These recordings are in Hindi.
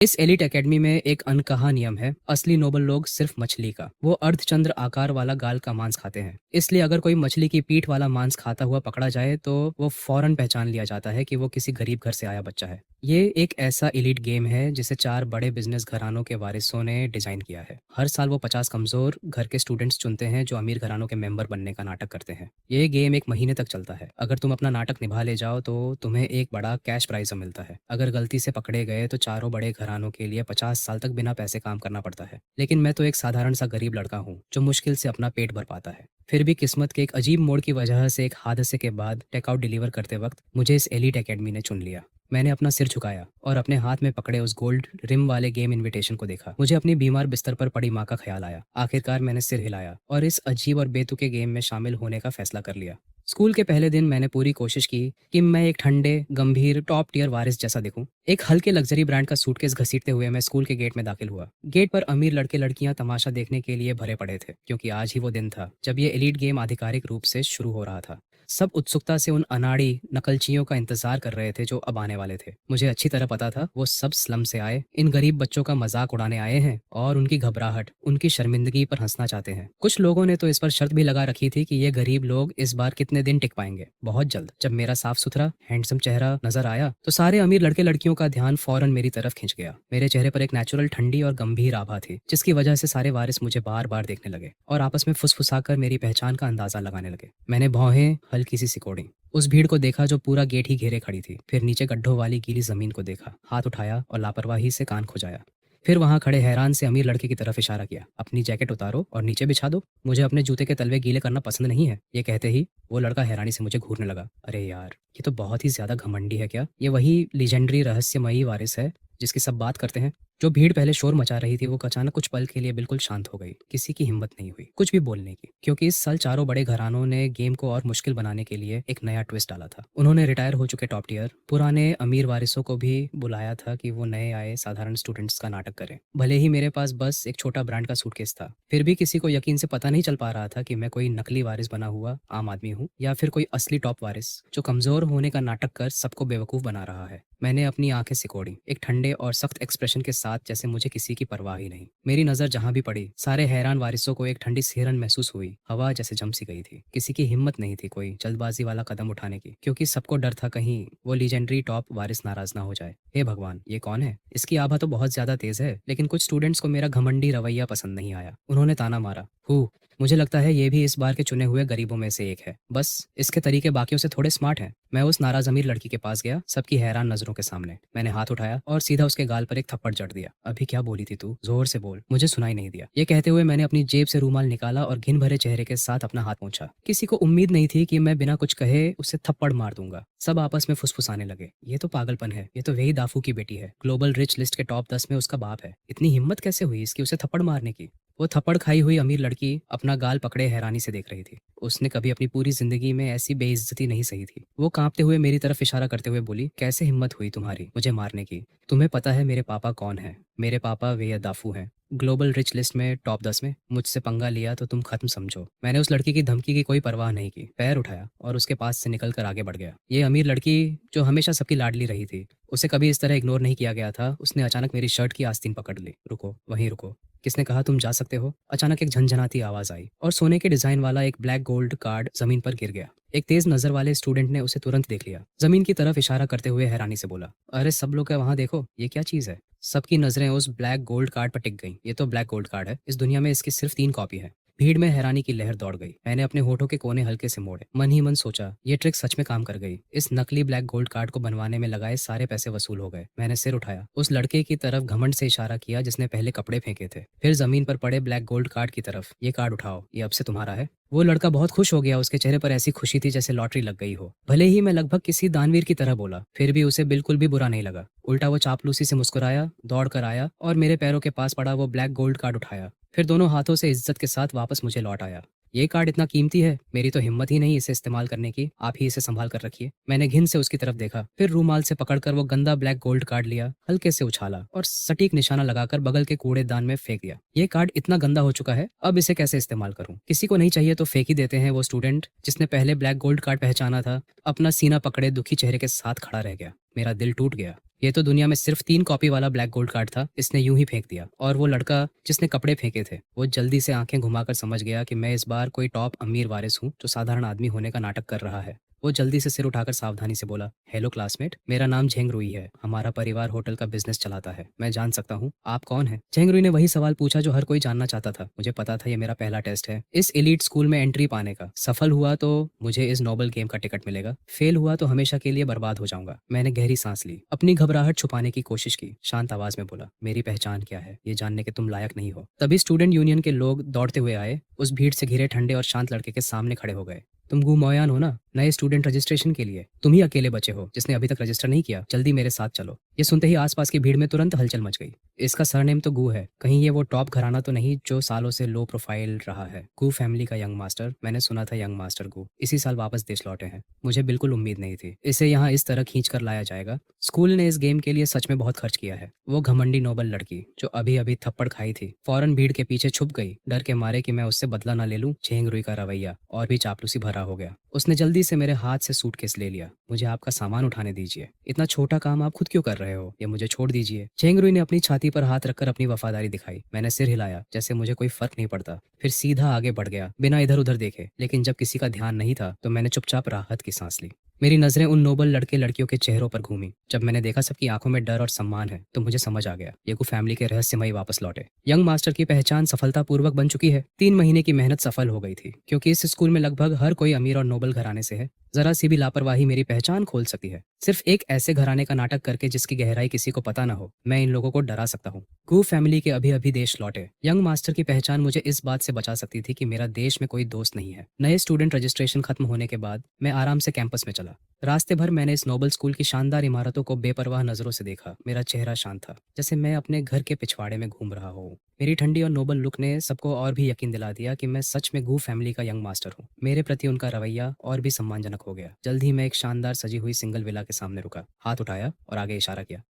इस एलिट एकेडमी में एक अनकहा नियम है। असली नोबल लोग सिर्फ मछली का, वो अर्धचंद्र आकार वाला गाल का मांस खाते हैं। इसलिए अगर कोई मछली की पीठ वाला मांस खाता हुआ पकड़ा जाए तो वो फौरन पहचान लिया जाता है कि वो किसी गरीब घर से आया बच्चा है। ये एक ऐसा एलिट गेम है जिसे 4 बड़े बिजनेस घरानों के वारिसों ने डिजाइन किया है। हर साल वो 50 कमजोर घर के स्टूडेंट्स चुनते हैं जो अमीर घरानों के मेंबर बनने का नाटक करते हैं। ये गेम 1 महीने तक चलता है। अगर तुम अपना नाटक निभा ले जाओ तो तुम्हें एक बड़ा कैश प्राइज मिलता है। अगर गलती से पकड़े गए तो चारों बड़े घरानों के लिए 50 साल तक बिना पैसे काम करना पड़ता है। लेकिन मैं तो एक साधारण सा गरीब लड़का हूँ जो मुश्किल से अपना पेट भर पाता है। फिर भी किस्मत के एक अजीब मोड़ की वजह से एक हादसे के बाद टेकआउट डिलीवर करते वक्त मुझे इस एलिट एकेडमी ने चुन लिया। मैंने अपना सिर झुकाया और अपने हाथ में पकड़े उस गोल्ड रिम वाले गेम इनविटेशन को देखा। मुझे अपनी बीमार बिस्तर पर पड़ी माँ का ख्याल आया। आखिरकार मैंने सिर हिलाया और इस अजीब और बेतुके गेम में शामिल होने का फैसला कर लिया। स्कूल के पहले दिन मैंने पूरी कोशिश की कि मैं एक ठंडे, गंभीर, टॉप टियर वारिस जैसा दिखूं। एक हल्के लग्जरी ब्रांड का सूटकेस घसीटते हुए मैं स्कूल के गेट में दाखिल हुआ। गेट पर अमीर लड़के लड़कियां तमाशा देखने के लिए भरे पड़े थे, क्योंकि आज ही वो दिन था जब ये एलीट गेम आधिकारिक रूप से शुरू हो रहा था। सब उत्सुकता से उन अनाड़ी नकलचियों का इंतजार कर रहे थे जो अब आने वाले थे। मुझे अच्छी तरह पता था वो सब स्लम से आए, इन गरीब बच्चों का मजाक उड़ाने आए हैं और उनकी घबराहट, उनकी शर्मिंदगी पर हंसना चाहते हैं। कुछ लोगों ने तो इस पर शर्त भी लगा रखी थी कि ये गरीब लोग इस बार कितने दिन टिक पाएंगे। बहुत जल्द जब मेरा साफ सुथरा हैंडसम चेहरा नजर आया तो सारे अमीर लड़के लड़कियों का ध्यान फौरन मेरी तरफ खिंच गया। मेरे चेहरे पर एक नेचुरल ठंडी और गंभीर आभा थी, जिसकी वजह से सारे वारिस मुझे बार बार देखने लगे और आपस में फुसफुसाकर मेरी पहचान का अंदाजा लगाने लगे। मैंने भौहें हल्की सी सिकोड़ी। उस भीड़ को देखा जो पूरा गेट ही घेरे खड़ी थी। फिर नीचे गड्ढों वाली गीली जमीन को देखा, हाथ उठाया और लापरवाही से कान खुजाया। फिर वहां खड़े हैरान से अमीर लड़के की तरफ इशारा किया। अपनी जैकेट उतारो और नीचे बिछा दो, मुझे अपने जूते के तलवे गीले करना पसंद नहीं है। ये कहते ही वो लड़का हैरानी से मुझे घूरने लगा। अरे यार, ये तो बहुत ही ज्यादा घमंडी है। क्या ये वही लीजेंडरी रहस्यमयी वारिस है जिसकी सब बात करते हैं? जो भीड़ पहले शोर मचा रही थी वो अचानक कुछ पल के लिए बिल्कुल शांत हो गई। किसी की हिम्मत नहीं हुई कुछ भी बोलने की, क्योंकि इस साल चारों बड़े घरानों ने गेम को और मुश्किल बनाने के लिए एक नया ट्विस्ट डाला था। उन्होंने रिटायर हो चुके टॉप टियर पुराने अमीर वारिसों को भी बुलाया था कि वो नए आए साधारण स्टूडेंट्स का नाटक करें। भले ही मेरे पास बस एक छोटा ब्रांड का सूटकेस था, फिर भी किसी को यकीन से पता नहीं चल पा रहा था कि मैं कोई नकली वारिस बना हुआ आम आदमी हूँ या फिर कोई असली टॉप वारिस जो कमजोर होने का नाटक कर सबको बेवकूफ बना रहा है। मैंने अपनी आंखें सिकोड़ी, एक ठंडे और सख्त एक्सप्रेशन के साथ, जैसे मुझे किसी की परवाह ही नहीं। मेरी नजर जहां भी पड़ी सारे हैरान वारिसों को एक ठंडी सिहरन महसूस हुई। हवा जैसे जम सी गई थी। किसी की हिम्मत नहीं थी कोई जल्दबाजी वाला कदम उठाने की, क्योंकि सबको डर था कहीं वो लीजेंडरी टॉप वारिस नाराज ना हो जाए। हे भगवान, ये कौन है? इसकी आभा तो बहुत ज्यादा तेज है। लेकिन कुछ स्टूडेंट्स को मेरा घमंडी रवैया पसंद नहीं आया। उन्होंने ताना मारा, हु, मुझे लगता है ये भी इस बार के चुने हुए गरीबों में से एक है, बस इसके तरीके बाकियों से थोड़े स्मार्ट हैं। मैं उस नाराज अमीर लड़की के पास गया, सबकी हैरान नजरों के सामने। मैंने हाथ उठाया और सीधा उसके गाल पर एक थप्पड़ जड़ दिया। अभी क्या बोली थी तू? जोर से बोल, मुझे सुनाई नहीं दिया। ये कहते हुए मैंने अपनी जेब से रूमाल निकाला और घिन भरे चेहरे के साथ अपना हाथ पोंछा। किसी को उम्मीद नहीं थी कि मैं बिना कुछ कहे उसे थप्पड़ मार दूंगा। सब आपस में फुसफुसाने लगे, ये तो पागलपन है, ये तो वही दाफू की बेटी है, ग्लोबल रिच लिस्ट के टॉप 10 में उसका बाप है। इतनी हिम्मत कैसे हुई इसकी उसे थप्पड़ मारने की? वो थप्पड़ खाई हुई अमीर लड़की अपना गाल पकड़े हैरानी से देख रही थी। उसने कभी अपनी पूरी जिंदगी में ऐसी बेइज्जती नहीं सही थी। वो कांपते हुए मेरी तरफ इशारा करते हुए बोली, कैसे हिम्मत हुई तुम्हारी मुझे मारने की? तुम्हें पता है मेरे पापा कौन है? मेरे पापा वे दाफू हैं, ग्लोबल रिच लिस्ट में टॉप 10 में। मुझसे पंगा लिया तो तुम खत्म समझो। मैंने उस लड़की की धमकी की कोई परवाह नहीं की, पैर उठाया और उसके पास से निकलकर आगे बढ़ गया। ये अमीर लड़की जो हमेशा सबकी लाडली रही थी, उसे कभी इस तरह इग्नोर नहीं किया गया था। उसने अचानक मेरी शर्ट की आस्तीन पकड़ ली। रुको, वहीं रुको। किसने कहा तुम जा सकते हो? अचानक एक झनझनाती आवाज आई और सोने के डिजाइन वाला एक ब्लैक गोल्ड कार्ड जमीन पर गिर गया। एक तेज नजर वाले स्टूडेंट ने उसे तुरंत देख लिया। जमीन की तरफ इशारा करते हुए हैरानी से बोला, अरे सब लोग वहां देखो, ये क्या चीज है? सबकी नजरें उस ब्लैक गोल्ड कार्ड पर टिक गईं। ये तो ब्लैक गोल्ड कार्ड है, इस दुनिया में इसकी सिर्फ 3 कॉपी है। भीड़ में हैरानी की लहर दौड़ गई। मैंने अपने होठों के कोने हल्के से मोड़े, मन ही मन सोचा ये ट्रिक सच में काम कर गई। इस नकली ब्लैक गोल्ड कार्ड को बनवाने में लगाए सारे पैसे वसूल हो गए। मैंने सिर उठाया, उस लड़के की तरफ घमंड से इशारा किया जिसने पहले कपड़े फेंके थे, फिर जमीन पर पड़े ब्लैक गोल्ड कार्ड की तरफ। ये कार्ड उठाओ, ये अब से तुम्हारा है। वो लड़का बहुत खुश हो गया। उसके चेहरे पर ऐसी खुशी थी जैसे लॉटरी लग गई हो। भले ही मैं लगभग किसी दानवीर की तरह बोला, फिर भी उसे बिल्कुल भी बुरा नहीं लगा। उल्टा वो चापलूसी से मुस्कुराया, दौड़ कर आया और मेरे पैरों के पास पड़ा वो ब्लैक गोल्ड कार्ड उठाया। फिर दोनों हाथों से इज्जत के साथ वापस मुझे लौट आया। ये कार्ड इतना कीमती है, मेरी तो हिम्मत ही नहीं इसे इस्तेमाल करने की। आप ही इसे संभाल कर रखिए। मैंने घिन से उसकी तरफ देखा, फिर रूमाल से पकड़कर वो गंदा ब्लैक गोल्ड कार्ड लिया, हल्के से उछाला और सटीक निशाना लगाकर बगल के कूड़ेदान में फेंक दिया। ये कार्ड इतना गंदा हो चुका है, अब इसे कैसे इस्तेमाल करूं? किसी को नहीं चाहिए तो फेंक ही देते हैं। वो स्टूडेंट जिसने पहले ब्लैक गोल्ड कार्ड पहचाना था, अपना सीना पकड़े दुखी चेहरे के साथ खड़ा रह गया। मेरा दिल टूट गया। ये तो दुनिया में सिर्फ 3 कॉपी वाला ब्लैक गोल्ड कार्ड था, इसने यूं ही फेंक दिया। और वो लड़का जिसने कपड़े फेंके थे, वो जल्दी से आंखें घुमाकर समझ गया कि मैं इस बार कोई टॉप अमीर वारिस हूँ जो साधारण आदमी होने का नाटक कर रहा है। वो जल्दी से सिर उठाकर सावधानी से बोला, हेलो क्लासमेट, मेरा नाम झेंग रुई है। हमारा परिवार होटल का बिजनेस चलाता है। मैं जान सकता हूँ आप कौन हैं? झेंग रुई ने वही सवाल पूछा जो हर कोई जानना चाहता था। मुझे पता था ये मेरा पहला टेस्ट है, इस एलीट स्कूल में एंट्री पाने का। सफल हुआ तो मुझे इस नोबल गेम का टिकट मिलेगा, फेल हुआ तो हमेशा के लिए बर्बाद हो जाऊंगा। मैंने गहरी सांस ली, अपनी घबराहट छुपाने की कोशिश की, शांत आवाज में बोला, मेरी पहचान क्या है ये जानने के तुम लायक नहीं हो। तभी स्टूडेंट यूनियन के लोग दौड़ते हुए आए, उस भीड़ से घिरे ठंडे और शांत लड़के के सामने खड़े हो गए। तुम गु मोयान हो ना, नए स्टूडेंट रजिस्ट्रेशन के लिए। तुम ही अकेले बचे हो जिसने अभी तक रजिस्टर नहीं किया। जल्दी मेरे साथ चलो। ये सुनते ही आसपास की भीड़ में तुरंत हलचल मच गई। इसका सरनेम तो गु है, कहीं ये वो टॉप घराना तो नहीं जो सालों से लो प्रोफाइल रहा है। गु फैमिली का यंग मास्टर, मैंने सुना था यंग मास्टर गु इसी साल वापस देश लौटे हैं। मुझे बिल्कुल उम्मीद नहीं थी इसे यहाँ इस तरह खींच कर लाया जाएगा। स्कूल ने इस गेम के लिए सच में बहुत खर्च किया है। वो घमंडी नोबल लड़की जो अभी अभी थप्पड़ खाई थी, फौरन भीड़ के पीछे छुप गई, डर के मारे कि मैं उससे बदला ना ले लूं। झेंग रुई का रवैया और भी चापलूसी भरा हो गया। उसने जल्दी से मेरे हाथ से सूटकेस ले लिया। मुझे आपका सामान उठाने दीजिए, इतना छोटा काम आप खुद क्यों कर रहे हो, ये मुझे छोड़ दीजिए। झेंग रुई ने अपनी छाती पर हाथ रखकर अपनी वफादारी दिखाई। मैंने सिर हिलाया जैसे मुझे कोई फर्क नहीं पड़ता, फिर सीधा आगे बढ़ गया बिना इधर उधर देखे। लेकिन जब किसी का ध्यान नहीं था तो मैंने चुपचाप राहत की सांस ली। मेरी नजरें उन नोबल लड़के लड़कियों के चेहरों पर घूमी। जब मैंने देखा सबकी आंखों में डर और सम्मान है तो मुझे समझ आ गया ये को फैमिली के रहस्यमयी वापस लौटे। यंग मास्टर की पहचान सफलतापूर्वक बन चुकी है। 3 महीने की मेहनत सफल हो गई थी, क्योंकि इस स्कूल में लगभग हर कोई अमीर और नोबल घराने से है। जरा सी भी लापरवाही मेरी पहचान खोल सकती है। सिर्फ एक ऐसे घराने का नाटक करके जिसकी गहराई किसी को पता ना हो, मैं इन लोगों को डरा सकता हूँ। गू फैमिली के अभी अभी देश लौटे यंग मास्टर की पहचान मुझे इस बात से बचा सकती थी कि मेरा देश में कोई दोस्त नहीं है। नए स्टूडेंट रजिस्ट्रेशन खत्म होने के बाद मैं आराम से कैंपस में चला। रास्ते भर मैंने इस नोबल स्कूल की शानदार इमारतों को बेपरवाह नजरों से देखा। मेरा चेहरा शांत था, जैसे मैं अपने घर के पिछवाड़े में घूम रहा हूँ। मेरी ठंडी और नोबल लुक ने सबको और भी यकीन दिला दिया कि मैं सच में गू फैमिली का यंग मास्टर हूँ। मेरे प्रति उनका रवैया और भी सम्मानजनक हो गया। जल्द ही मैं एक शानदार सजी हुई सिंगल विला के सामने रुका, हाथ उठाया और आगे इशारा किया।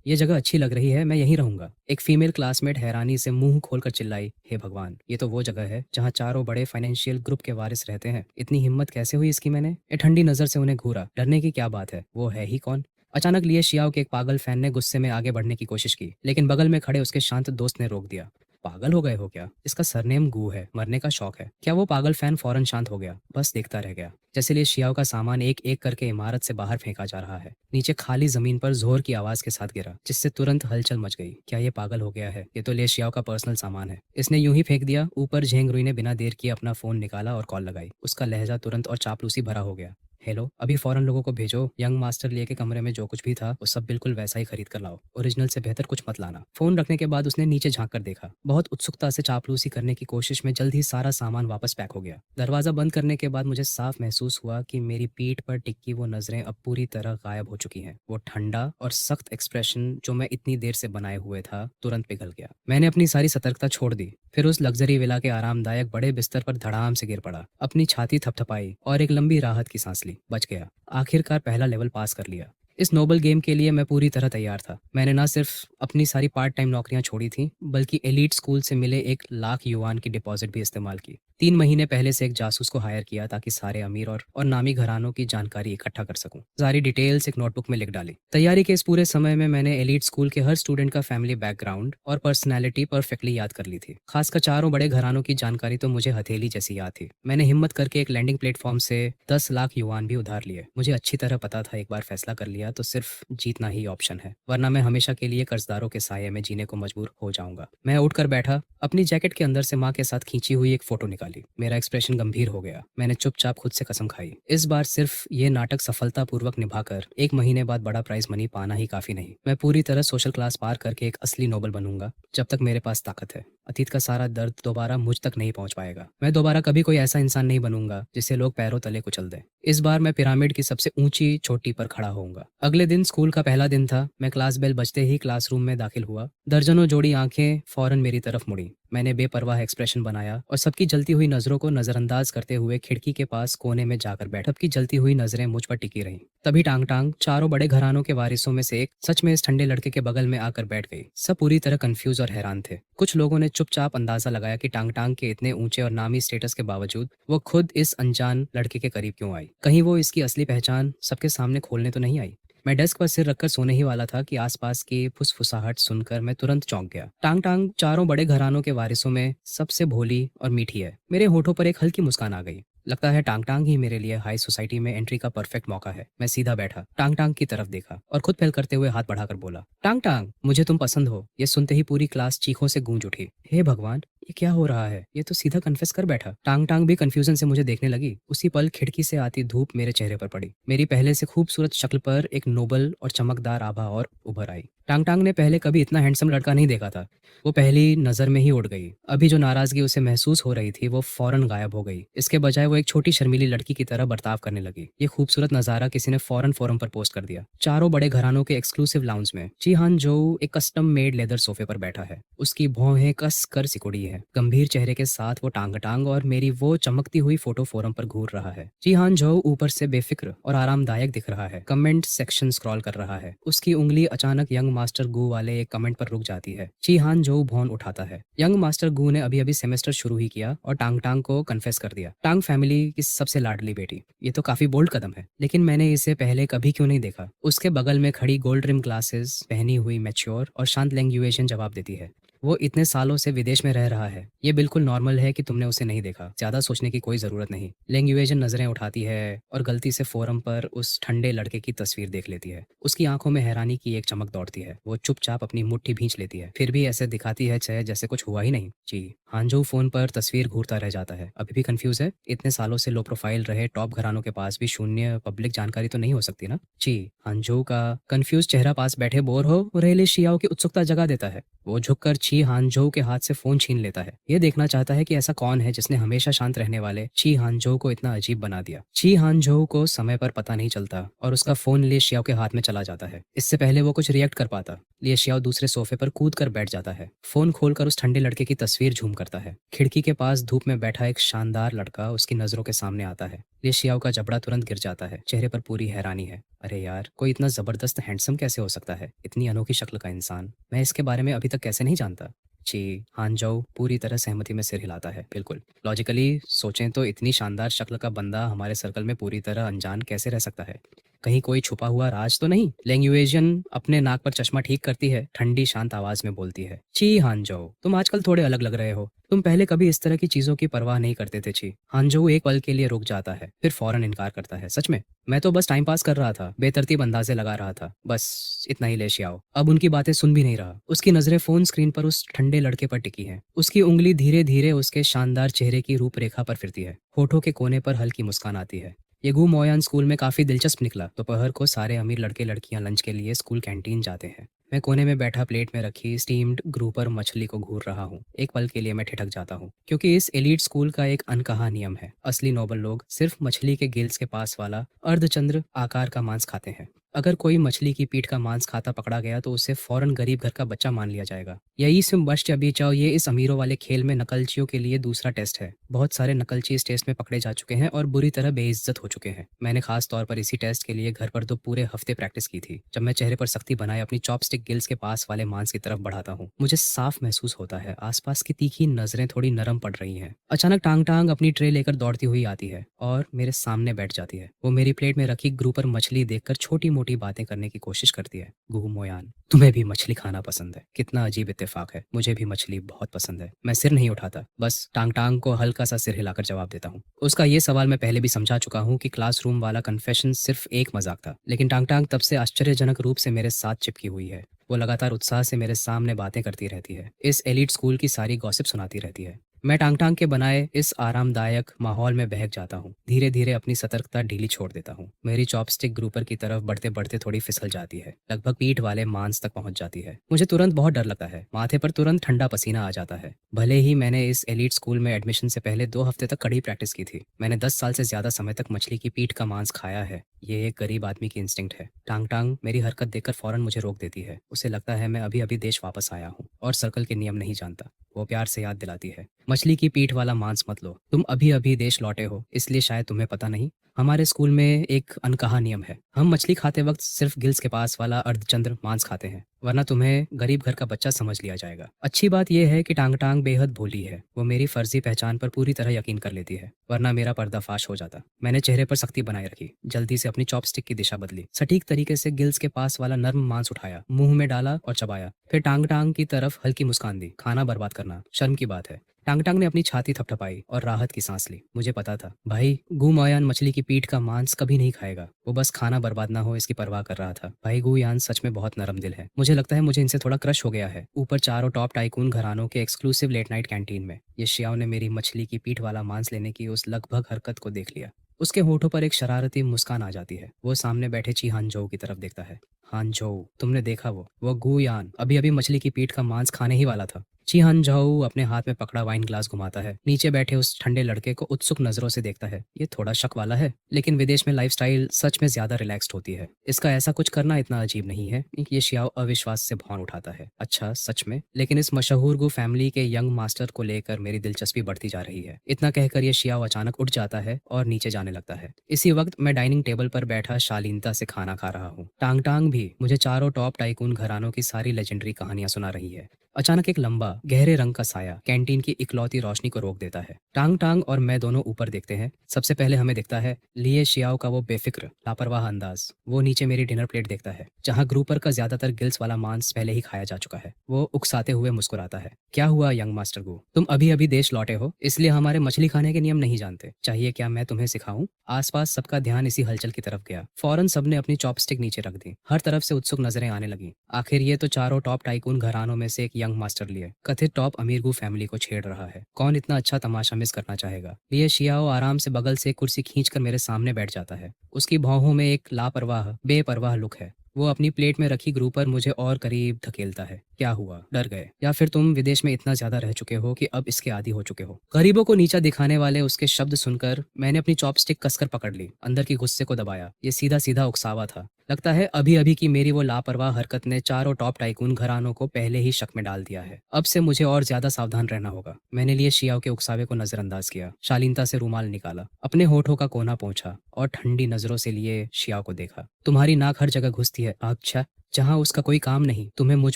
ये जगह अच्छी लग रही है, मैं यहीं रहूंगा। एक फीमेल क्लासमेट हैरानी से मुंह खोलकर चिल्लाई, हे भगवान, ये तो वो जगह है जहाँ चारों बड़े फाइनेंशियल ग्रुप के वारिस रहते हैं। इतनी हिम्मत कैसे हुई इसकी। मैंने एक ठंडी नजर से उन्हें घूरा। डरने की क्या बात है, वो है ही कौन। अचानक लिए शियाओ के एक पागल फैन ने गुस्से में आगे बढ़ने की कोशिश की, लेकिन बगल में खड़े उसके शांत दोस्त ने रोक दिया। पागल हो गए हो क्या? इसका सरनेम गू है, मरने का शौक है क्या? वो पागल फैन फौरन शांत हो गया, बस देखता रह गया जैसे लिए शियाओ का सामान एक एक करके इमारत से बाहर फेंका जा रहा है। नीचे खाली जमीन पर जोर की आवाज के साथ गिरा, जिससे तुरंत हलचल मच गई। क्या ये पागल हो गया है? ये तो ले शियाओ का पर्सनल सामान है, इसने यूं ही फेंक दिया। ऊपर झेंग रुई ने बिना देर किए अपना फोन निकाला और कॉल लगाई। उसका लहजा तुरंत और चापलूसी भरा हो गया। हेलो, अभी फौरन लोगों को भेजो, यंग मास्टर लिए के कमरे में जो कुछ भी था वो सब बिल्कुल वैसा ही खरीद कर लाओ। ओरिजिनल से बेहतर कुछ मत लाना। फोन रखने के बाद उसने नीचे झांक कर देखा। बहुत उत्सुकता से चापलूसी करने की कोशिश में जल्द ही सारा सामान वापस पैक हो गया। दरवाजा बंद करने के बाद मुझे साफ महसूस हुआ कि मेरी पीठ पर टिकी वो नजरें अब पूरी तरह गायब हो चुकी हैं। वो ठंडा और सख्त एक्सप्रेशन जो मैं इतनी देर से बनाए हुए था तुरंत पिघल गया। मैंने अपनी सारी सतर्कता छोड़ दी, फिर उस लग्जरी विला के आरामदायक बड़े बिस्तर पर धड़ाम से गिर पड़ा। अपनी छाती थपथपाई और एक लंबी राहत की सांस ली। बच गया, आखिरकार पहला लेवल पास कर लिया। इस नोबल गेम के लिए मैं पूरी तरह तैयार था। मैंने ना सिर्फ अपनी सारी पार्ट टाइम नौकरियां छोड़ी थी, बल्कि एलीट स्कूल से मिले 1 लाख युआन की डिपॉजिट भी इस्तेमाल की। 3 महीने पहले से एक जासूस को हायर किया ताकि सारे अमीर और नामी घरानों की जानकारी इकट्ठा कर सकूं। सारी डिटेल्स एक नोटबुक में लिख डाली। तैयारी के इस पूरे समय में मैंने एलीट स्कूल के हर स्टूडेंट का फैमिली बैकग्राउंड और पर्सनैलिटी परफेक्टली याद कर ली थी। खासकर चारों बड़े घरानों की जानकारी तो मुझे हथेली जैसी याद थी। मैंने हिम्मत करके एक लैंडिंग प्लेटफॉर्म से 10 लाख युआन भी उधार लिए। मुझे अच्छी तरह पता था एक बार फैसला कर लिया तो सिर्फ जीतना ही ऑप्शन है, वरना मैं हमेशा के लिए कर्जदारों के साये में जीने को मजबूर हो जाऊंगा। मैं उठकर बैठा, अपनी जैकेट के अंदर से माँ के साथ खींची हुई एक फोटो निकाली। मेरा एक्सप्रेशन गंभीर हो गया। मैंने चुपचाप खुद से कसम खाई, इस बार सिर्फ ये नाटक सफलतापूर्वक निभाकर 1 महीने बाद बड़ा प्राइज मनी पाना ही काफी नहीं। मैं पूरी तरह सोशल क्लास पार करके एक असली नोबल बनूंगा जब तक मेरे पास ताकत है। अतीत का सारा दर्द दोबारा मुझ तक नहीं पहुंच पाएगा। मैं दोबारा कभी कोई ऐसा इंसान नहीं बनूंगा जिसे लोग पैरों तले कुचल दें। इस बार मैं पिरामिड की सबसे ऊंची चोटी पर खड़ा होऊंगा। अगले दिन स्कूल का पहला दिन था। मैं क्लास बेल बजते ही क्लासरूम में दाखिल हुआ। दर्जनों जोड़ी आंखें फौरन मेरी तरफ मुड़ी। मैंने बेपरवाह एक्सप्रेशन बनाया और सबकी जलती हुई नजरों को नजरअंदाज करते हुए खिड़की के पास कोने में जाकर बैठा। सबकी जलती हुई नजरें मुझ पर टिकी रहीं। तभी टांग टांग चारों बड़े घरानों के वारिसों में से एक सच में इस ठंडे लड़के के बगल में आकर बैठ गई। सब पूरी तरह कंफ्यूज और हैरान थे। कुछ लोगों ने चुपचाप अंदाजा लगाया कि टांग टांग के इतने ऊंचे और नामी स्टेटस के बावजूद वो खुद इस अनजान लड़के के करीब क्यों आई। कहीं वो इसकी असली पहचान सबके सामने खोलने तो नहीं आई। मैं डेस्क पर सिर रखकर सोने ही वाला था कि आसपास की फुसफुसाहट सुनकर मैं तुरंत चौंक गया। टांग टांग चारों बड़े घरानों के वारिसों में सबसे भोली और मीठी है। मेरे होठों पर एक हल्की मुस्कान आ गई। लगता है टांग टांग ही मेरे लिए हाई सोसाइटी में एंट्री का परफेक्ट मौका है। मैं सीधा बैठा, टांग टांग की तरफ देखा और खुद फैल करते हुए हाथ बढ़ाकर बोला, टांग टांग, मुझे तुम पसंद हो। ये सुनते ही पूरी क्लास चीखों से गूंज उठी। हे भगवान, ये क्या हो रहा है? ये तो सीधा कन्फेस कर बैठा। टांग टांग भी कंफ्यूजन से मुझे देखने लगी। उसी पल खिड़की से आती धूप मेरे चेहरे पर पड़ी। मेरी पहले से खूबसूरत शक्ल पर एक नोबल और चमकदार आभा और उभर आई। टांग टांग ने पहले कभी इतना हैंडसम लड़का नहीं देखा था। वो पहली नजर में ही उड़ गई। अभी जो नाराजगी उसे महसूस हो रही थी वो फौरन गायब हो गई। इसके बजाय वो एक छोटी शर्मीली लड़की की तरह बर्ताव करने लगी। ये खूबसूरत नजारा किसी ने फौरन फोरम पर पोस्ट कर दिया। चारों बड़े घरानों के एक्सक्लूसिव लाउंज में जी हान जो एक कस्टम मेड लेदर सोफे पर बैठा है। उसकी भौहें कस कर सिकुड़ी है। गंभीर चेहरे के साथ वो टांग टांग और मेरी वो चमकती हुई फोटो फोरम पर घूर रहा है। जी हान जो ऊपर से बेफिक्र और आरामदायक दिख रहा है। कमेंट सेक्शन स्क्रॉल कर रहा है। उसकी उंगली अचानक यंग मास्टर गू वाले एक कमेंट पर रुक जाती है। जी हान जो भौन उठाता है। यंग मास्टर गू ने अभी अभी सेमेस्टर शुरू ही किया और टांग टांग को कन्फेस कर दिया। टांग फैमिली की सबसे लाडली बेटी। ये तो काफी बोल्ड कदम है, लेकिन मैंने इसे पहले कभी क्यों नहीं देखा? उसके बगल में खड़ी गोल्ड रिम ग्लासेस पहनी हुई मैच्योर और शांत लैंग्वेजन जवाब देती है, वो इतने सालों से विदेश में रह रहा है। ये बिल्कुल नॉर्मल है कि तुमने उसे नहीं देखा। ज्यादा सोचने की कोई जरूरत नहीं। लैंग्वेजन नजरें उठाती है और गलती से फोरम पर उस ठंडे लड़के की तस्वीर देख लेती है। उसकी आंखों में हैरानी की एक चमक दौड़ती है। वो चुपचाप अपनी मुट्ठी भींच लेती है, फिर भी ऐसे दिखाती है जैसे कुछ हुआ ही नहीं। जी हांजो फोन पर तस्वीर घूरता रह जाता है। अभी भी कंफ्यूज है। इतने सालों से लो प्रोफाइल रहे टॉप घरानों के पास भी शून्य पब्लिक जानकारी तो नहीं हो सकती ना? जी हांजो का कंफ्यूज चेहरा पास बैठे बोर हो रहे शियाओ की उत्सुकता जगा देता है। वो झुककर ची हानजो के हाथ से फोन छीन लेता है। ये देखना चाहता है कि ऐसा कौन है जिसने हमेशा शांत रहने वाले ची हानजो को इतना अजीब बना दिया। ची हानजो को समय पर पता नहीं चलता और उसका फोन ले शियाओ के हाथ में चला जाता है। इससे पहले वो कुछ रिएक्ट कर पाता, लिए शियाओ दूसरे सोफे पर कूद कर बैठ जाता है। फोन खोलकर उस ठंडे लड़के की तस्वीर झूम करता है। खिड़की के पास धूप में बैठा एक शानदार लड़का उसकी नजरों के सामने आता है। लिए शियाओ का जबड़ा तुरंत गिर जाता है। चेहरे पर पूरी हैरानी है। अरे यार, कोई इतना जबरदस्त हैंडसम कैसे हो सकता है? इतनी अनोखी शक्ल का इंसान। मैं इसके बारे में अभी तक कैसे नहीं जानता? जी हानजो पूरी तरह सहमति में सिर हिलाता है। बिल्कुल, लॉजिकली सोचें तो इतनी शानदार शक्ल का बंदा हमारे सर्कल में पूरी तरह अनजान कैसे रह सकता है? कहीं कोई छुपा हुआ राज तो नहीं? लैंग्वेजन अपने नाक पर चश्मा ठीक करती है, ठंडी शांत आवाज में बोलती है, ची हानजो, तुम आजकल थोड़े अलग लग रहे हो। तुम पहले कभी इस तरह की चीजों की परवाह नहीं करते थे। ची हानजो एक पल के लिए रुक जाता है, फिर फौरन इनकार करता है। सच में? मैं तो बस टाइम पास कर रहा था, बेतरतीब अंदाजे लगा रहा था, बस इतना ही। ले शियाओ अब उनकी बातें सुन भी नहीं रहा। उसकी नजरें फोन स्क्रीन पर उस ठंडे लड़के पर टिकी हैं। उसकी उंगली धीरे धीरे उसके शानदार चेहरे की रूपरेखा पर फिरती है। होठों के कोने पर हल्की मुस्कान आती है। ये गू मोयान स्कूल में काफी दिलचस्प निकला। दोपहर को सारे अमीर लड़के लड़कियां लंच के लिए स्कूल कैंटीन जाते हैं। मैं कोने में बैठा प्लेट में रखी स्टीम्ड ग्रुपर मछली को घूर रहा हूँ। एक पल के लिए मैं ठिठक जाता हूँ, क्योंकि इस एलीट स्कूल का एक अनकहा नियम है। असली नोबल लोग सिर्फ मछली के गिल्स के पास वाला अर्धचंद्र आकार का मांस खाते हैं। अगर कोई मछली की पीठ का मांस खाता पकड़ा गया तो उसे फौरन गरीब घर का बच्चा मान लिया जाएगा। यही सिम्बस्ट अभी चाओ ये इस अमीरों वाले खेल में नकलचियों के लिए दूसरा टेस्ट है। बहुत सारे नकलची इस टेस्ट में पकड़े जा चुके हैं और बुरी तरह बेइज्जत हो चुके हैं। मैंने खास तौर पर इसी टेस्ट के लिए घर पर 2 पूरे हफ्ते प्रैक्टिस की थी। जब मैं चेहरे पर सख्ती बनाए अपनी चॉपस्टिक गिल्स के पास वाले मांस की तरफ बढ़ाता हूँ, मुझे साफ महसूस होता है आसपास की तीखी नजरें थोड़ी नरम पड़ रही हैं। अचानक टांग टांग अपनी ट्रे लेकर दौड़ती हुई आती है और मेरे सामने बैठ जाती है। वो मेरी प्लेट में रखी ग्रुपर मछली देखकर छोटी मोटी बातें करने की कोशिश करती है। गू मोयान, तुम्हें भी मछली खाना पसंद है? कितना अजीब इत्तेफाक है। मुझे भी मछली बहुत पसंद है। मैं सिर नहीं उठाता, बस टांग टांग को हल्का सा सिर हिलाकर जवाब देता हूँ। उसका ये सवाल मैं पहले भी समझा चुका हूँ कि क्लासरूम वाला कन्फेशन सिर्फ एक मजाक था, लेकिन टांग टांग तब से आश्चर्यजनक रूप से मेरे साथ चिपकी हुई है। वो लगातार उत्साह से मेरे सामने बातें करती रहती है, इस एलीट स्कूल की सारी गॉसिप सुनाती रहती है। मैं टांग टांग के बनाए इस आरामदायक माहौल में बहक जाता हूँ। धीरे धीरे अपनी सतर्कता ढीली छोड़ देता हूँ। मेरी चॉपस्टिक ग्रुपर की तरफ बढ़ते बढ़ते थोड़ी फिसल जाती है, लगभग पीठ वाले मांस तक पहुंच जाती है। मुझे तुरंत बहुत डर लगता है। माथे पर तुरंत ठंडा पसीना आ जाता है। भले ही मैंने इस एलीट स्कूल में एडमिशन से पहले 2 हफ्ते तक कड़ी प्रैक्टिस की थी। मैंने 10 साल से ज्यादा समय तक मछली की पीठ का मांस खाया है। ये एक गरीब आदमी की इंस्टिंक्ट है। टांग टांग मेरी हरकत देखकर फौरन मुझे रोक देती है। उसे लगता है मैं अभी अभी देश वापस आया हूँ और सर्कल के नियम नहीं जानता। वो प्यार से याद दिलाती है, मछली की पीठ वाला मांस मत लो। तुम अभी अभी देश लौटे हो, इसलिए शायद तुम्हें पता नहीं। हमारे स्कूल में एक अनकहा नियम है। हम मछली खाते वक्त सिर्फ गिल्स के पास वाला अर्धचंद्र मांस खाते हैं, वरना तुम्हें गरीब घर का बच्चा समझ लिया जाएगा। अच्छी बात यह है कि टांग टांग बेहद भोली है। वो मेरी फर्जी पहचान पर पूरी तरह यकीन कर लेती है, वरना मेरा पर्दाफाश हो जाता। मैंने चेहरे पर सख्ती बनाए रखी, जल्दी से अपनी चॉपस्टिक की दिशा बदली, सटीक तरीके से गिल्स के पास वाला नर्म मांस उठाया, मुंह में डाला और चबाया। फिर टांग टांग की तरफ हल्की मुस्कान दी। खाना बर्बाद करना शर्म की बात है। टांग टांग ने अपनी छाती थपथपाई और राहत की सांस ली। मुझे पता था, भाई गुमायान मछली की पीठ का मांस कभी नहीं खाएगा। वो बस खाना बर्बाद ना हो इसकी परवाह कर रहा था। भाई गुयान सच में बहुत नरम दिल है। मुझे लगता है मुझे इनसे थोड़ा क्रश हो गया है। ऊपर चारों टॉप टाइकून घरानों के एक्सक्लूसिव लेट नाइट कैंटीन में ये शियाओ ने मेरी मछली की पीठ वाला मांस लेने की उस लगभग हरकत को देख लिया। उसके होठों पर एक शरारती मुस्कान आ जाती है। वो सामने बैठे ची हानजोऊ की तरफ देखता है। हानजोऊ, तुमने देखा वो गुयान अभी अभी मछली की पीठ का मांस खाने ही वाला था। चिहान झाऊ अपने हाथ में पकड़ा वाइन ग्लास घुमाता है, नीचे बैठे उस ठंडे लड़के को उत्सुक नजरों से देखता है। ये थोड़ा शक वाला है, लेकिन विदेश में लाइफस्टाइल सच में ज्यादा रिलैक्स्ड होती है। इसका ऐसा कुछ करना इतना अजीब नहीं है। ये शियाओ अविश्वास से भौं उठाता है। अच्छा सच में? लेकिन इस मशहूर गु फैमिली के यंग मास्टर को लेकर मेरी दिलचस्पी बढ़ती जा रही है। इतना कहकर ये शियाओ अचानक उठ जाता है और नीचे जाने लगता है। इसी वक्त मैं डाइनिंग टेबल पर बैठा शालीनता से खाना खा रहा हूँ। टांग टांग भी मुझे चारों टॉप टाइकून घरानों की सारी लेजेंडरी कहानियां सुना रही है। अचानक एक लंबा गहरे रंग का साया कैंटीन की इकलौती रोशनी को रोक देता है। टांग टांग और मैं दोनों ऊपर देखते हैं। सबसे पहले हमें दिखता है लिए शियाओ का वो बेफिक्र लापरवाह अंदाज। वो नीचे मेरी डिनर प्लेट देखता है, जहाँ ग्रुपर का ज्यादातर गिल्स वाला मांस पहले ही खाया जा चुका है। वो उकसाते हुए मुस्कुराता है। क्या हुआ यंग मास्टर गु, तुम अभी अभी देश लौटे हो, इसलिए हमारे मछली खाने के नियम नहीं जानते। चाहिए क्या मैं तुम्हें सिखाऊं? आसपास सबका ध्यान इसी हलचल की तरफ गया। फौरन सबने अपनी चॉपस्टिक नीचे रख दी। हर तरफ से उत्सुक नजरें आने लगी। आखिर ये तो चारों टॉप टाइकून घरानों में से एक यंग मास्टर लिए कथित टॉप अमीर गु फैमिली को छेड़ रहा है। कौन इतना अच्छा तमाशा मिस करना चाहेगा? लिए शियाओ आराम से बगल से कुर्सी खींचकर मेरे सामने बैठ जाता है। उसकी भौहों में एक लापरवाह बेपरवाह लुक है। वो अपनी प्लेट में रखी ग्रुपर मुझे और करीब धकेलता है। क्या हुआ, डर गए? या फिर तुम विदेश में इतना ज्यादा रह चुके हो कि अब इसके आदी हो चुके हो? गरीबों को नीचा दिखाने वाले उसके शब्द सुनकर मैंने अपनी चॉपस्टिक कसकर पकड़ ली। अंदर की गुस्से को दबाया। ये सीधा सीधा उकसावा था। लगता है अभी अभी की मेरी वो लापरवाह हरकत ने चारों टॉप टाइकून घरानों को पहले ही शक में डाल दिया है। अब से मुझे और ज्यादा सावधान रहना होगा। मैंने लिए शियाओ के उकसावे को नजरअंदाज किया, शालीनता से रूमाल निकाला, अपने होठों का कोना पोंछा और ठंडी नजरों से लिए शियाओ को देखा। तुम्हारी नाक हर जगह घुसती है। अच्छा, जहाँ उसका कोई काम नहीं। तुम्हें मुझ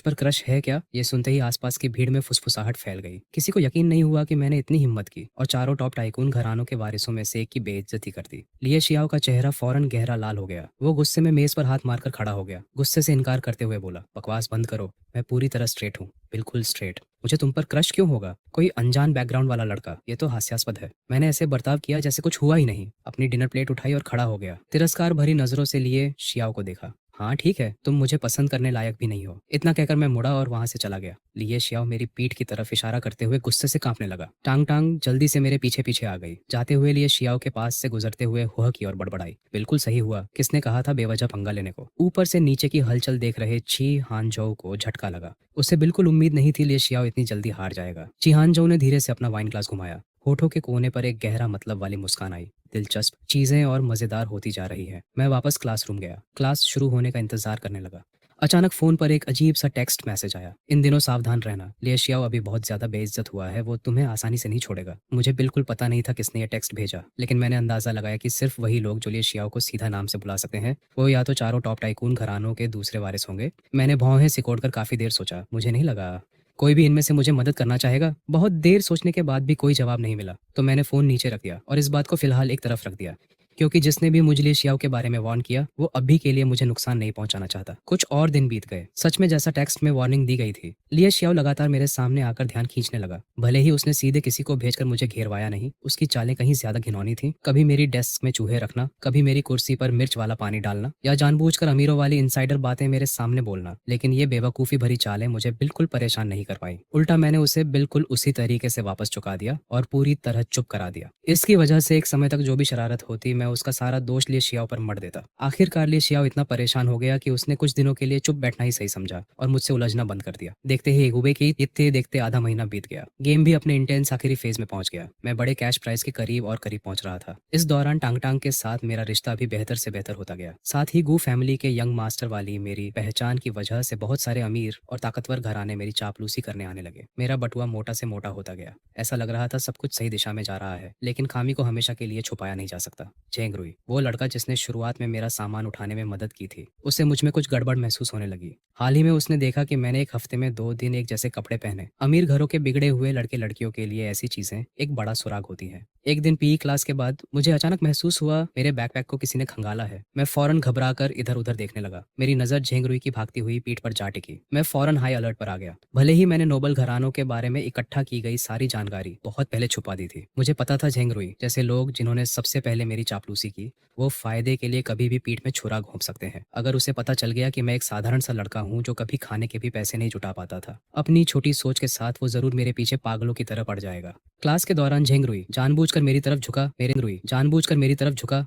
पर क्रश है क्या? ये सुनते ही आसपास की भीड़ में फुसफुसाहट फैल गई। किसी को यकीन नहीं हुआ कि मैंने इतनी हिम्मत की और चारों टॉप टाइकून घरानों के वारिसों में से एक की बेइज्जती कर दी। लिए शियाओ का चेहरा फौरन गहरा लाल हो गया। वो गुस्से में मेज पर हाथ मारकर खड़ा हो गया। गुस्से से इनकार करते हुए बोला, बकवास बंद करो। मैं पूरी तरह स्ट्रेट हूँ, बिल्कुल स्ट्रेट। मुझे तुम पर क्रश क्यों होगा? कोई अनजान बैकग्राउंड वाला लड़का, ये तो हास्यास्पद है। मैंने ऐसे बर्ताव किया जैसे कुछ हुआ ही नहीं। अपनी डिनर प्लेट उठाई और खड़ा हो गया। तिरस्कार भरी नजरों से लिए शियाओ को देखा। हाँ ठीक है, तुम मुझे पसंद करने लायक भी नहीं हो। इतना कहकर मैं मुड़ा और वहां से चला गया। लिए शियाओ मेरी पीठ की तरफ इशारा करते हुए गुस्से से कांपने लगा। टांग टांग जल्दी से मेरे पीछे पीछे आ गई। जाते हुए लिए शियाओ के पास से गुजरते हुए हुआ की ओर बड़बड़ाई, बिल्कुल सही हुआ। किसने कहा था बेवजह पंगा लेने को? ऊपर से नीचे की हलचल देख रहे ची हानजोऊ को झटका लगा। उसे बिल्कुल उम्मीद नहीं थी लिए शियाओ इतनी जल्दी हार जाएगा। ची हानजोऊ ने धीरे से अपना वाइन ग्लास घुमाया। होठों के कोने पर एक गहरा मतलब वाली मुस्कान आई। दिलचस्प, चीजें और मजेदार होती जा रही है। मैं वापस क्लासरूम गया। क्लास शुरू होने का इंतजार करने लगा। अचानक फोन पर एक अजीब सा टेक्स्ट मैसेज आया। इन दिनों सावधान रहना, लिए शियाओ अभी बहुत ज्यादा बेइज्जत हुआ है। वो तुम्हें आसानी से नहीं छोड़ेगा। मुझे बिल्कुल पता नहीं था किसने ये टेक्स्ट भेजा, लेकिन मैंने अंदाजा लगाया कि सिर्फ वही लोग जो लिए शियाओ को सीधा नाम से बुला सकते हैं, वो या तो चारों टॉप टाइकून घरानों के दूसरे वारिस होंगे। मैंने भौहें सिकोड़कर काफी देर सोचा। मुझे नहीं लगा कोई भी इनमें से मुझे मदद करना चाहेगा। बहुत देर सोचने के बाद भी कोई जवाब नहीं मिला, तो मैंने फोन नीचे रख दिया और इस बात को फिलहाल एक तरफ रख दिया, क्योंकि जिसने भी मुझे लिए शियाओ के बारे में वार्न किया, वो अभी के लिए मुझे नुकसान नहीं पहुंचाना चाहता। कुछ और दिन बीत गए। सच में जैसा टेक्स्ट में वार्निंग दी गई थी, लिए शियाओ लगातार मेरे सामने आकर ध्यान खींचने लगा। भले ही उसने सीधे किसी को भेजकर मुझे घेरवाया नहीं, उसकी चालें कहीं ज्यादा घिनौनी थी। कभी मेरी डेस्क में चूहे रखना, कभी मेरी कुर्सी पर मिर्च वाला पानी डालना, या जानबूझकर अमीरों वाली इनसाइडर बातें मेरे सामने बोलना। लेकिन ये बेवकूफी भरी चालें मुझे बिल्कुल परेशान नहीं कर पाई। उल्टा मैंने उसे बिल्कुल उसी तरीके से वापस चुका दिया और पूरी तरह चुप करा दिया। इसकी वजह से एक समय तक जो भी शरारत होती, मैं उसका सारा दोष लिए शियाओ पर मढ़ देता। आखिरकार लिए शियाओ इतना परेशान हो गया कि उसने कुछ दिनों के लिए चुप बैठना ही सही समझा और मुझसे उलझना बंद कर दिया। देखते ही गुबे की इतने देखते आधा महीना बीत गया। गेम भी अपने इंटेंस आखिरी फेज में पहुंच गया। मैं बड़े कैश प्राइज के करीब और करीब पहुंच रहा था। इस दौरान टांग टांग के साथ मेरा रिश्ता भी बेहतर से बेहतर होता गया। साथ ही गू फैमिली के यंग मास्टर वाली मेरी पहचान की वजह से बहुत सारे अमीर और ताकतवर घराने मेरी चापलूसी करने आने लगे। मेरा बटुआ मोटा से मोटा होता गया। ऐसा लग रहा था सब कुछ सही दिशा में जा रहा है, लेकिन खामी को हमेशा के लिए छुपाया नहीं जा सकता। झेंगरुई, वो लड़का जिसने शुरुआत में मेरा सामान उठाने में मदद की थी, उससे मुझ में कुछ गड़बड़ महसूस होने लगी। हाल ही में उसने देखा कि मैंने एक हफ्ते में 2 दिन एक जैसे कपड़े पहने। अमीर घरों के बिगड़े हुए लड़के लड़कियों के लिए ऐसी चीजें एक बड़ा सुराग होती हैं। एक दिन पीई क्लास के बाद मुझे अचानक महसूस हुआ मेरे बैकपैक को किसी ने खंगाला है। मैं फौरन घबरा कर इधर उधर देखने लगा। मेरी नजर झेंगरुई की भागती हुई पीठ पर जा टिकी। मैं फौरन हाई अलर्ट पर आ गया। भले ही मैंने नोबल घरानों के बारे में इकट्ठा की गई सारी जानकारी बहुत पहले छुपा दी थी, मुझे पता था झेंगरुई जैसे लोग जिन्होंने सबसे पहले मेरी चापलूसी की, वो फायदे के लिए कभी भी पीठ में छुरा घोंप सकते हैं। अगर उसे पता चल गया कि मैं एक साधारण सा लड़का हूँ जो कभी खाने के भी पैसे नहीं जुटा पाता था, अपनी छोटी सोच के साथ वो जरूर मेरे पीछे पागलों की तरह पड़ जाएगा। क्लास के दौरान झेंगरुई जानबूझकर मेरी तरफ झुका,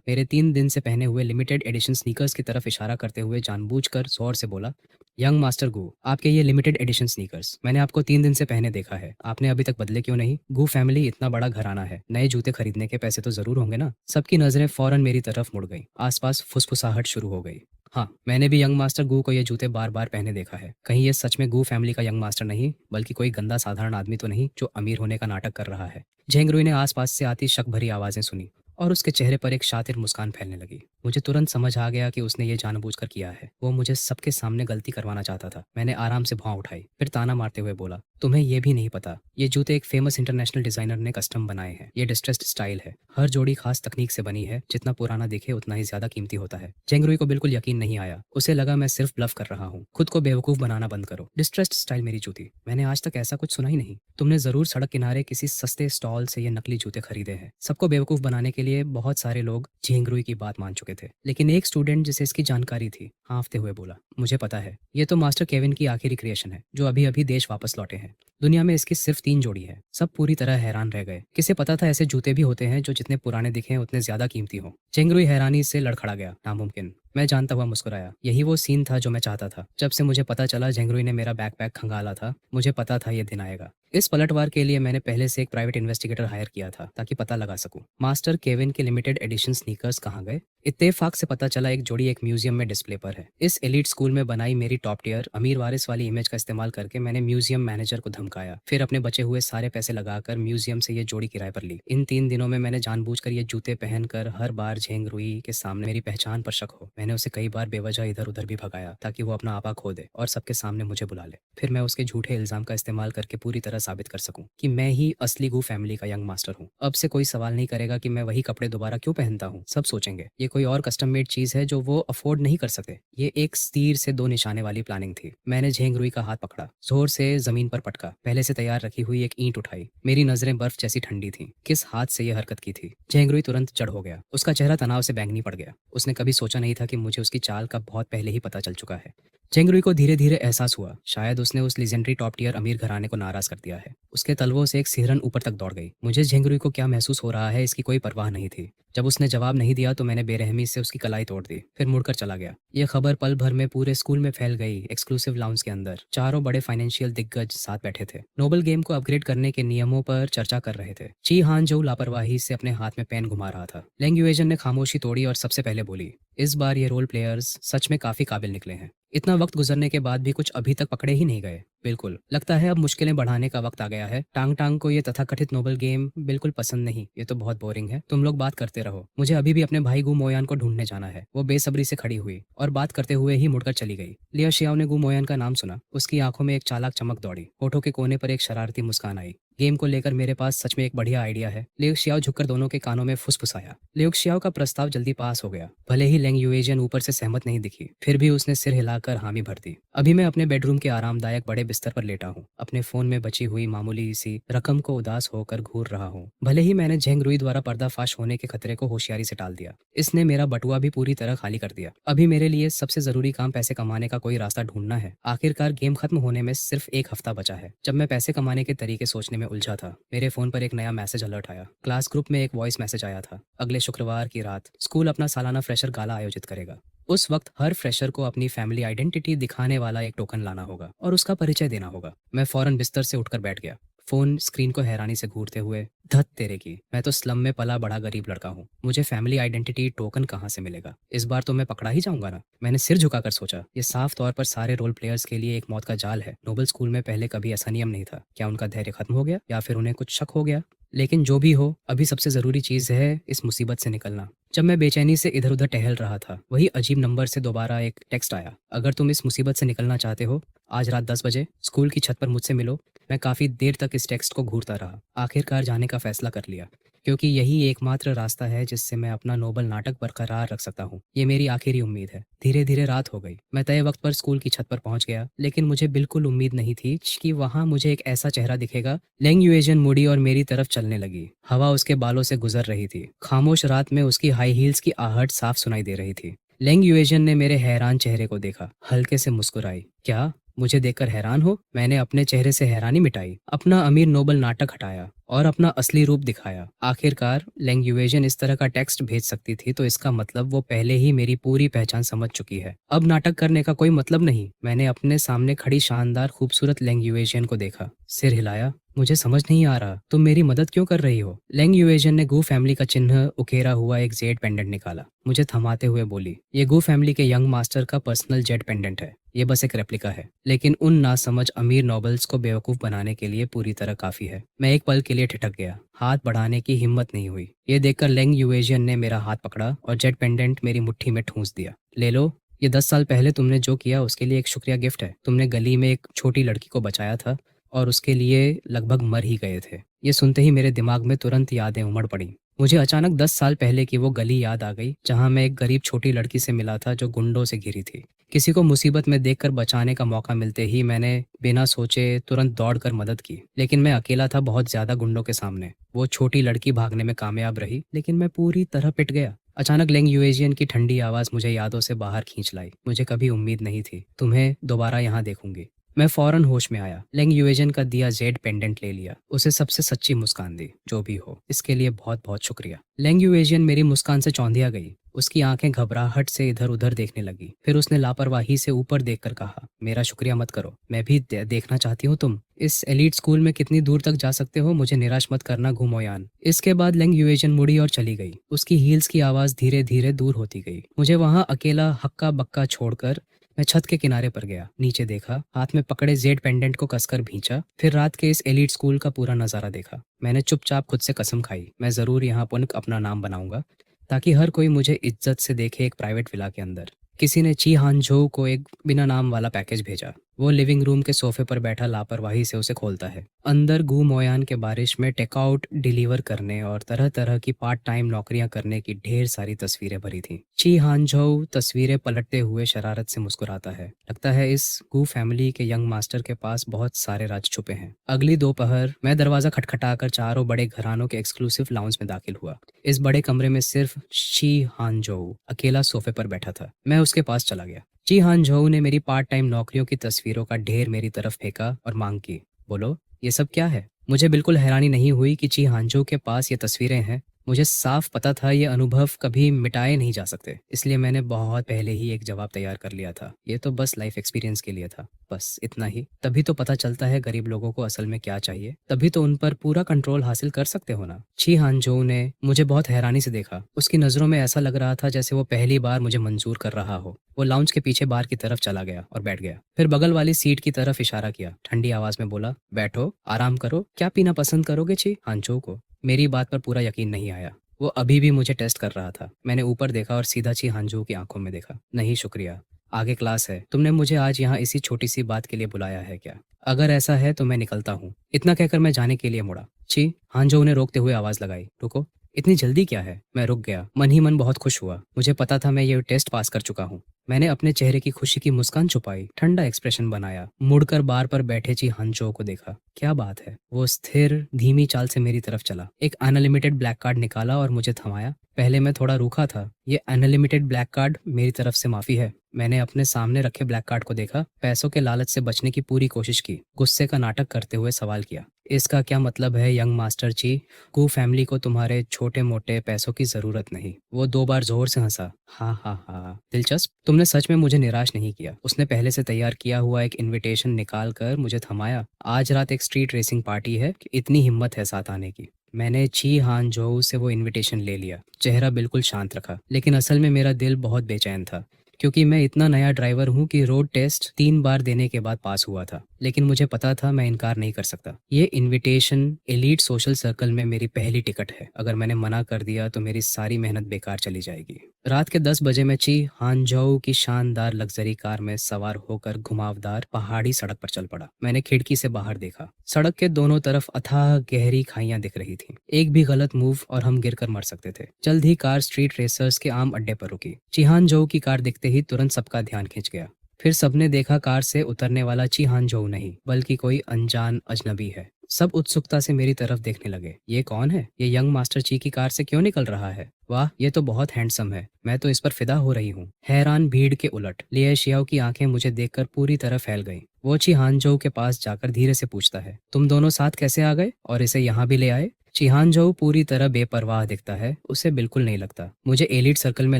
मेरे 3 दिन से पहने हुए लिमिटेड एडिशन स्नीकर्स की तरफ इशारा करते हुए जानबूझकर जोर से बोला, यंग मास्टर गू, आपके ये लिमिटेड एडिशन स्नीकर्स मैंने आपको 3 दिन से पहने देखा है, आपने अभी तक बदले क्यों नहीं? गू फैमिली इतना बड़ा घराना है, नए जूते खरीदने के पैसे तो जरूर होंगे ना? सबकी नजरें फौरन मेरी तरफ मुड़ गई। आसपास फुसफुसाहट शुरू हो गई। हाँ, मैंने भी यंग मास्टर गू को ये जूते बार बार पहने देखा है। कहीं ये सच में गू फैमिली का यंग मास्टर नहीं, बल्कि कोई गंदा साधारण आदमी तो नहीं जो अमीर होने का नाटक कर रहा है? झेंगरुई ने आसपास से आती शक भरी आवाजें सुनी और उसके चेहरे पर एक शातिर मुस्कान फैलने लगी। मुझे तुरंत समझ आ गया कि उसने ये जानबूझकर किया है। वो मुझे सबके सामने गलती करवाना चाहता था। मैंने आराम से भौं उठाई, फिर ताना मारते हुए बोला, तुम्हें ये भी नहीं पता, ये जूते एक फेमस इंटरनेशनल डिजाइनर ने कस्टम बनाए हैं। ये डिस्ट्रेस्ड स्टाइल है, हर जोड़ी खास तकनीक से बनी है, जितना पुराना दिखे उतना ही ज्यादा कीमती होता है। झेंगरुई को बिल्कुल यकीन नहीं आया। उसे लगा मैं सिर्फ ब्लफ कर रहा हूँ। खुद को बेवकूफ बनाना बंद करो। डिस्ट्रेस्ड स्टाइल मेरी जूती? मैंने आज तक ऐसा कुछ सुना ही नहीं। तुमने जरूर सड़क किनारे किसी सस्ते स्टॉल से ये नकली जूते खरीदे हैं। सबको बेवकूफ बनाने के लिए बहुत सारे लोग झेंगरुई की बात मान चुके थे, लेकिन एक स्टूडेंट जिसे इसकी जानकारी थी हाँफते हुए बोला, मुझे पता है, ये तो मास्टर केविन की आखिरी क्रिएशन है जो अभी अभी देश वापस लौटे हैं। दुनिया में इसकी सिर्फ 3 जोड़ी है। सब पूरी तरह हैरान रह गए। किसे पता था ऐसे जूते भी होते हैं जो जितने पुराने दिखें उतने ज्यादा कीमती हो? झेंगरुई हैरानी से लड़खड़ा गया। नामुमकिन, मैं जानता हुआ मुस्कुराया। यही वो सीन था जो मैं चाहता था। जब से मुझे पता चला झेंगरुई ने मेरा बैकपैक खंगाला था, मुझे पता था ये दिन आएगा। इस पलटवार के लिए मैंने पहले से एक प्राइवेट इन्वेस्टिगेटर हायर किया था ताकि पता लगा सकूं मास्टर केविन के लिमिटेड एडिशन स्नीकर्स कहाँ गए। इत्तेफाक से पता चला एक जोड़ी एक म्यूजियम में डिस्प्ले पर है। इस एलिट स्कूल में बनाई मेरी टॉप टियर अमीर वारिस वाली इमेज का इस्तेमाल करके मैंने म्यूजियम मैनेजर को धमकाया, फिर अपने बचे हुए सारे पैसे लगाकर म्यूजियम से ये जोड़ी किराए पर ली। इन 3 दिनों में मैंने जानबूझकर ये जूते पहनकर हर बार झेंगरुई के सामने मेरी पहचान पर शक हो। मैंने उसे कई बार बेवजह इधर उधर भी भगाया ताकि वो अपना आपा खो दे और सबके सामने मुझे बुला ले। फिर मैं उसके झूठे इल्जाम का इस्तेमाल करके पूरी तरह साबित कर सकूं कि मैं ही असली गू फैमिली का यंग मास्टर हूँ। अब से कोई सवाल नहीं करेगा कि मैं वही कपड़े दोबारा क्यों पहनता हूँ। सब सोचेंगे ये कोई और कस्टम मेड चीज है जो वो अफोर्ड नहीं कर सके। ये एक तीर से 2 निशाने वाली प्लानिंग थी। मैंने झेंगरुई का हाथ पकड़ा, जोर से जमीन पर पटका, पहले से तैयार रखी हुई एक ईंट उठाई। मेरी नजरें बर्फ जैसी ठंडी थीं। किस हाथ से यह हरकत की थी? झेंगरुई तुरंत जड़ हो गया। उसका चेहरा तनाव से बैंगनी पड़ गया। उसने कभी सोचा नहीं था कि मुझे उसकी चाल का बहुत पहले ही पता चल चुका है। झेंगरुई को धीरे धीरे एहसास हुआ शायद उसने उस लीजेंडरी टॉप टियर अमीर घराने को नाराज कर दिया है। उसके तलवों से एक सिहरन ऊपर तक दौड़ गई। मुझे झेंगरुई को क्या महसूस हो रहा है इसकी कोई परवाह नहीं थी। जब उसने जवाब नहीं दिया तो मैंने बेरहमी से उसकी कलाई तोड़ दी, फिर मुड़कर चला गया। ये खबर पल भर में पूरे स्कूल में फैल गई। एक्सक्लूसिव लाउंज के अंदर 4 बड़े फाइनेंशियल दिग्गज साथ बैठे थे। नोबल गेम को अपग्रेड करने के नियमों पर चर्चा कर रहे थे। ची हान जो लापरवाही से अपने हाथ में पेन घुमा रहा था। लेंग युएजन ने खामोशी तोड़ी और सबसे पहले बोली, इस बार ये रोल प्लेयर्स सच में काफी काबिल निकले हैं। इतना वक्त गुजरने के बाद भी कुछ अभी तक पकड़े ही नहीं गए। बिल्कुल, लगता है अब मुश्किलें बढ़ाने का वक्त आ गया है। टांग टांग को ये तथाकथित नोबल गेम बिल्कुल पसंद नहीं। ये तो बहुत बोरिंग है। तुम लोग बात करते रहो, मुझे अभी भी अपने भाई गू मोयान को ढूंढने जाना है। वो बेसब्री से खड़ी हुई और बात करते हुए ही मुड़कर चली गई। लिया शियाओ ने गू मोयान का नाम सुना। उसकी आंखों में एक चालाक चमक दौड़ी, होठों के कोने पर एक शरारती मुस्कान आई। गेम को लेकर मेरे पास सच में एक बढ़िया आइडिया है। लियू शियाओ झुककर दोनों के कानों में फुसफुसाया। लियू शियाओ का प्रस्ताव जल्दी पास हो गया। भले ही लेंग युएजियन ऊपर से सहमत नहीं दिखी, फिर भी उसने सिर हिलाकर हामी भर दी। अभी मैं अपने बेडरूम के आरामदायक बड़े बिस्तर पर लेटा हूँ, अपने फोन में बची हुई मामूली सी रकम को उदास होकर घूर रहा हूँ। भले ही मैंने झेंगरुई द्वारा पर्दाफाश होने के खतरे को होशियारी से टाल दिया, इसने मेरा बटुआ भी पूरी तरह खाली कर दिया। अभी मेरे लिए सबसे जरूरी काम पैसे कमाने का कोई रास्ता ढूंढना है। आखिरकार गेम खत्म होने में सिर्फ 1 हफ्ता बचा है। जब मैं पैसे कमाने के तरीके सोचने में उलझा था, मेरे फोन पर एक नया मैसेज अलर्ट आया। क्लास ग्रुप में एक वॉइस मैसेज आया था, अगले शुक्रवार की रात स्कूल अपना सालाना फ्रेशर गाला आयोजित करेगा। उस वक्त हर फ्रेशर को अपनी फैमिली आइडेंटिटी दिखाने वाला एक टोकन लाना होगा और उसका परिचय देना होगा। मैं फौरन बिस्तर से उठकर बैठ गया, फोन स्क्रीन को हैरानी से घूरते हुए, धत तेरे की, मैं तो स्लम में पला बड़ा गरीब लड़का हूँ, मुझे फैमिली आइडेंटिटी टोकन कहाँ से मिलेगा? इस बार तो मैं पकड़ा ही जाऊंगा ना। मैंने सिर झुकाकर सोचा, ये साफ तौर पर सारे रोल प्लेयर्स के लिए एक मौत का जाल है। नोबल स्कूल में पहले कभी ऐसा नियम नहीं था। क्या उनका धैर्य खत्म हो गया या फिर उन्हें कुछ शक हो गया? लेकिन जो भी हो, अभी सबसे जरूरी चीज है इस मुसीबत से निकलना। जब मैं बेचैनी से इधर-उधर टहल रहा था, वही अजीब नंबर से दोबारा एक टेक्स्ट आया। अगर तुम इस मुसीबत से निकलना चाहते हो, आज रात 10 बजे स्कूल की छत पर मुझसे मिलो। मैं काफ़ी देर तक इस टेक्स्ट को घूरता रहा। आखिरकार जाने का फैसला कर लिया, क्योंकि यही एकमात्र रास्ता है जिससे मैं अपना नोबल नाटक बरकरार रख सकता हूँ। ये मेरी आखिरी उम्मीद है। धीरे-धीरे रात हो गई। मैं तय वक्त पर स्कूल की छत पर पहुंच गया, लेकिन मुझे बिल्कुल उम्मीद नहीं थी कि वहां मुझे एक ऐसा चेहरा दिखेगा। लेंग यूएजन मुड़ी और मेरी तरफ चलने लगी। हवा उसके बालों से गुजर रही थी। खामोश रात में उसकी हाई हील्स की आहट साफ सुनाई दे रही थी। लेंग यूएजन ने मेरे हैरान चेहरे को देखा, हल्के से मुस्कुराई। क्या मुझे देखकर हैरान हो? मैंने अपने चेहरे से हैरानी मिटाई, अपना अमीर नोबल नाटक हटाया और अपना असली रूप दिखाया। आखिरकार लेंग यूएजन इस तरह का टेक्स्ट भेज सकती थी, तो इसका मतलब वो पहले ही मेरी पूरी पहचान समझ चुकी है। अब नाटक करने का कोई मतलब नहीं। मैंने अपने सामने खड़ी शानदार खूबसूरत लेंग यूएजन को देखा, सिर हिलाया। मुझे समझ नहीं आ रहा, तुम मेरी मदद क्यों कर रही हो? लेंग यूएजन ने गू फैमिली का चिन्ह उकेरा हुआ एक जेड पेंडेंट निकाला। मुझे थमाते हुए बोली, ये गू फैमिली के यंग मास्टर का पर्सनल जेड पेंडेंट है। ये बस एक रेप्लिका है, लेकिन उन नासमझ अमीर नॉबल्स को बेवकूफ बनाने के लिए पूरी तरह काफी है। मैं एक पल के लिए ठिठक गया। हाथ बढ़ाने की हिम्मत नहीं हुई। ये देखकर लेंग यूएजियन ने मेरा हाथ पकड़ा और जेट पेंडेंट मेरी मुट्ठी में ठूंस दिया। ले लो, ये 10 साल पहले तुमने जो किया उसके लिए एक शुक्रिया गिफ्ट है। तुमने गली में एक छोटी लड़की को बचाया था और उसके लिए लगभग मर ही गए थे। ये सुनते ही मेरे दिमाग में तुरंत यादें उमड़ पड़ी। मुझे अचानक 10 साल पहले की वो गली याद आ गई, जहां मैं एक गरीब छोटी लड़की से मिला था जो गुंडों से घिरी थी। किसी को मुसीबत में देखकर बचाने का मौका मिलते ही मैंने बिना सोचे तुरंत दौड़कर मदद की, लेकिन मैं अकेला था बहुत ज्यादा गुंडों के सामने। वो छोटी लड़की भागने में कामयाब रही, लेकिन मैं पूरी तरह पिट गया। अचानक लेंग यूएजियन की ठंडी आवाज मुझे यादों से बाहर खींच लाई। मुझे कभी उम्मीद नहीं थी तुम्हें दोबारा यहाँ देखूंगी। मैं फौरन होश में आया। लेंग यूएजन का दिया जेड पेंडेंट ले लिया, उसे सबसे सच्ची मुस्कान दी। जो भी हो, इसके लिए बहुत बहुत शुक्रिया। लेंग यूएजियन मेरी मुस्कान से चौंधिया गई। उसकी आंखें घबराहट से इधर उधर देखने लगी। फिर उसने लापरवाही से ऊपर देखकर कहा, मेरा शुक्रिया मत करो, मैं भी देखना चाहती हूँ तुम इस एलीट स्कूल में कितनी दूर तक जा सकते हो। मुझे निराश मत करना घुमोयान। इसके बाद लेंग यूएजन मुड़ी और चली गई। उसकी हील्स की आवाज धीरे धीरे दूर होती गई। मुझे वहां अकेला हक्का बक्का छोड़कर मैं छत के किनारे पर गया। नीचे देखा, हाथ में पकड़े जेड पेंडेंट को कसकर भींचा। फिर रात के इस एलीट स्कूल का पूरा नजारा देखा। मैंने चुपचाप खुद से कसम खाई, मैं जरूर यहाँ पुनः अपना नाम बनाऊंगा, ताकि हर कोई मुझे इज्जत से देखे एक प्राइवेट विला के अंदर। किसी ने ची हानझो को एक बिना नाम वाला पैकेज भेजा। वो लिविंग रूम के सोफे पर बैठा लापरवाही से उसे खोलता है। अंदर गू मोयान के बारिश में टेकआउट डिलीवर करने और तरह तरह की पार्ट टाइम नौकरियां करने की ढेर सारी तस्वीरें भरी थी। ची हानझो तस्वीरें पलटते हुए शरारत से मुस्कुराता है। लगता है इस गू फैमिली के यंग मास्टर के पास बहुत सारे राज छुपे हैं। अगली दोपहर मैं दरवाजा खटखटाकर चारों बड़े घरानों के एक्सक्लूसिव लाउंज में दाखिल हुआ। इस बड़े कमरे में सिर्फ शी हानझो अकेला सोफे पर बैठा था। मैं उसके पास चला गया। ची हानझो ने मेरी पार्ट टाइम नौकरियों की तस्वीरों का ढेर मेरी तरफ फेंका और मांग की, बोलो ये सब क्या है? मुझे बिल्कुल हैरानी नहीं हुई कि ची हानझो के पास ये तस्वीरें हैं। मुझे साफ पता था ये अनुभव कभी मिटाए नहीं जा सकते, इसलिए मैंने बहुत पहले ही एक जवाब तैयार कर लिया था। ये तो बस लाइफ एक्सपीरियंस के लिए था, बस इतना ही। तभी तो पता चलता है गरीब लोगों को असल में क्या चाहिए, तभी तो उन पर पूरा कंट्रोल हासिल कर सकते हो ना। ची हानझो ने मुझे बहुत हैरानी से देखा। उसकी नजरों में ऐसा लग रहा था जैसे वो पहली बार मुझे मंजूर कर रहा हो। वो लाउंज के पीछे बार की तरफ चला गया और बैठ गया। फिर बगल वाली सीट की तरफ इशारा किया। ठंडी आवाज में बोला, बैठो, आराम करो। क्या पीना पसंद करोगे? ची हानझो को मेरी बात पर पूरा यकीन नहीं आया। वो अभी भी मुझे टेस्ट कर रहा था। मैंने ऊपर देखा और सीधा ची हानझो की आंखों में देखा। नहीं शुक्रिया, आगे क्लास है। तुमने मुझे आज यहाँ इसी छोटी सी बात के लिए बुलाया है क्या? अगर ऐसा है तो मैं निकलता हूँ। इतना कहकर मैं जाने के लिए मुड़ा। ची हानझो ने रोकते हुए आवाज लगाई, रुको, इतनी जल्दी क्या है? मैं रुक गया। मन ही मन बहुत खुश हुआ। मुझे पता था मैं ये टेस्ट पास कर चुका हूँ। मैंने अपने चेहरे की खुशी की मुस्कान छुपाई, ठंडा एक्सप्रेशन बनाया, मुड़कर बार पर बैठे ची हानझो को देखा। क्या बात है? वो स्थिर धीमी चाल से मेरी तरफ चला, एक अनलिमिटेड ब्लैक कार्ड निकाला और मुझे थमाया। पहले मैं थोड़ा रूखा था। ये अनलिमिटेड ब्लैक कार्ड मेरी तरफ से माफी है। मैंने अपने सामने रखे ब्लैक कार्ड को देखा, पैसों के लालच से बचने की पूरी कोशिश की, गुस्से का नाटक करते हुए सवाल किया, इसका क्या मतलब है यंग मास्टर ची? गू फैमिली को तुम्हारे छोटे मोटे पैसों की जरूरत नहीं। वो 2 बार जोर से हंसा। हाँ हाँ हाँ, दिलचस्प। तुमने सच में मुझे निराश नहीं किया। उसने पहले से तैयार किया हुआ एक इनविटेशन निकाल कर मुझे थमाया। आज रात एक स्ट्रीट रेसिंग पार्टी है, इतनी हिम्मत है साथ आने की? मैंने ची हानझो से वो इनविटेशन ले लिया, चेहरा बिल्कुल शांत रखा, लेकिन असल में मेरा दिल बहुत बेचैन था, क्योंकि मैं इतना नया ड्राइवर हूँ कि रोड टेस्ट 3 बार देने के बाद पास हुआ था, लेकिन मुझे पता था मैं इनकार नहीं कर सकता। ये इनविटेशन एलीट सोशल सर्कल में मेरी पहली टिकट है। अगर मैंने मना कर दिया तो मेरी सारी मेहनत बेकार चली जाएगी। रात के 10 बजे मैं ची हानझोउ की शानदार लग्जरी कार में सवार होकर घुमावदार पहाड़ी सड़क पर चल पड़ा। मैंने खिड़की से बाहर देखा। सड़क के दोनों तरफ अथाह गहरी खाइयां दिख रही थीं। एक भी गलत मूव और हम गिरकर मर सकते थे। जल्द ही कार स्ट्रीट रेसर्स के आम अड्डे पर रुकी। चिहानझोउ की कार दिखते ही तुरंत सबका ध्यान खिंच गया। फिर सबने देखा कार से उतरने वाला चिहानझोउ नहीं बल्कि कोई अनजान अजनबी है। सब उत्सुकता से मेरी तरफ देखने लगे। ये कौन है? ये यंग मास्टर ची की कार से क्यों निकल रहा है? वाह, ये तो बहुत हैंडसम है। मैं तो इस पर फिदा हो रही हूँ। हैरान भीड़ के उलट लिये शियाओ की आंखें मुझे देखकर पूरी तरह फैल गईं। वो ची हानझोउ के पास जाकर धीरे से पूछता है, तुम दोनों साथ कैसे आ गए और इसे यहाँ भी ले आए? चिहानझोउ पूरी तरह बेपरवाह दिखता है। उसे बिल्कुल नहीं लगता मुझे एलिट सर्कल में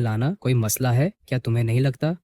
लाना कोई मसला है। क्या तुम्हें नहीं लगता?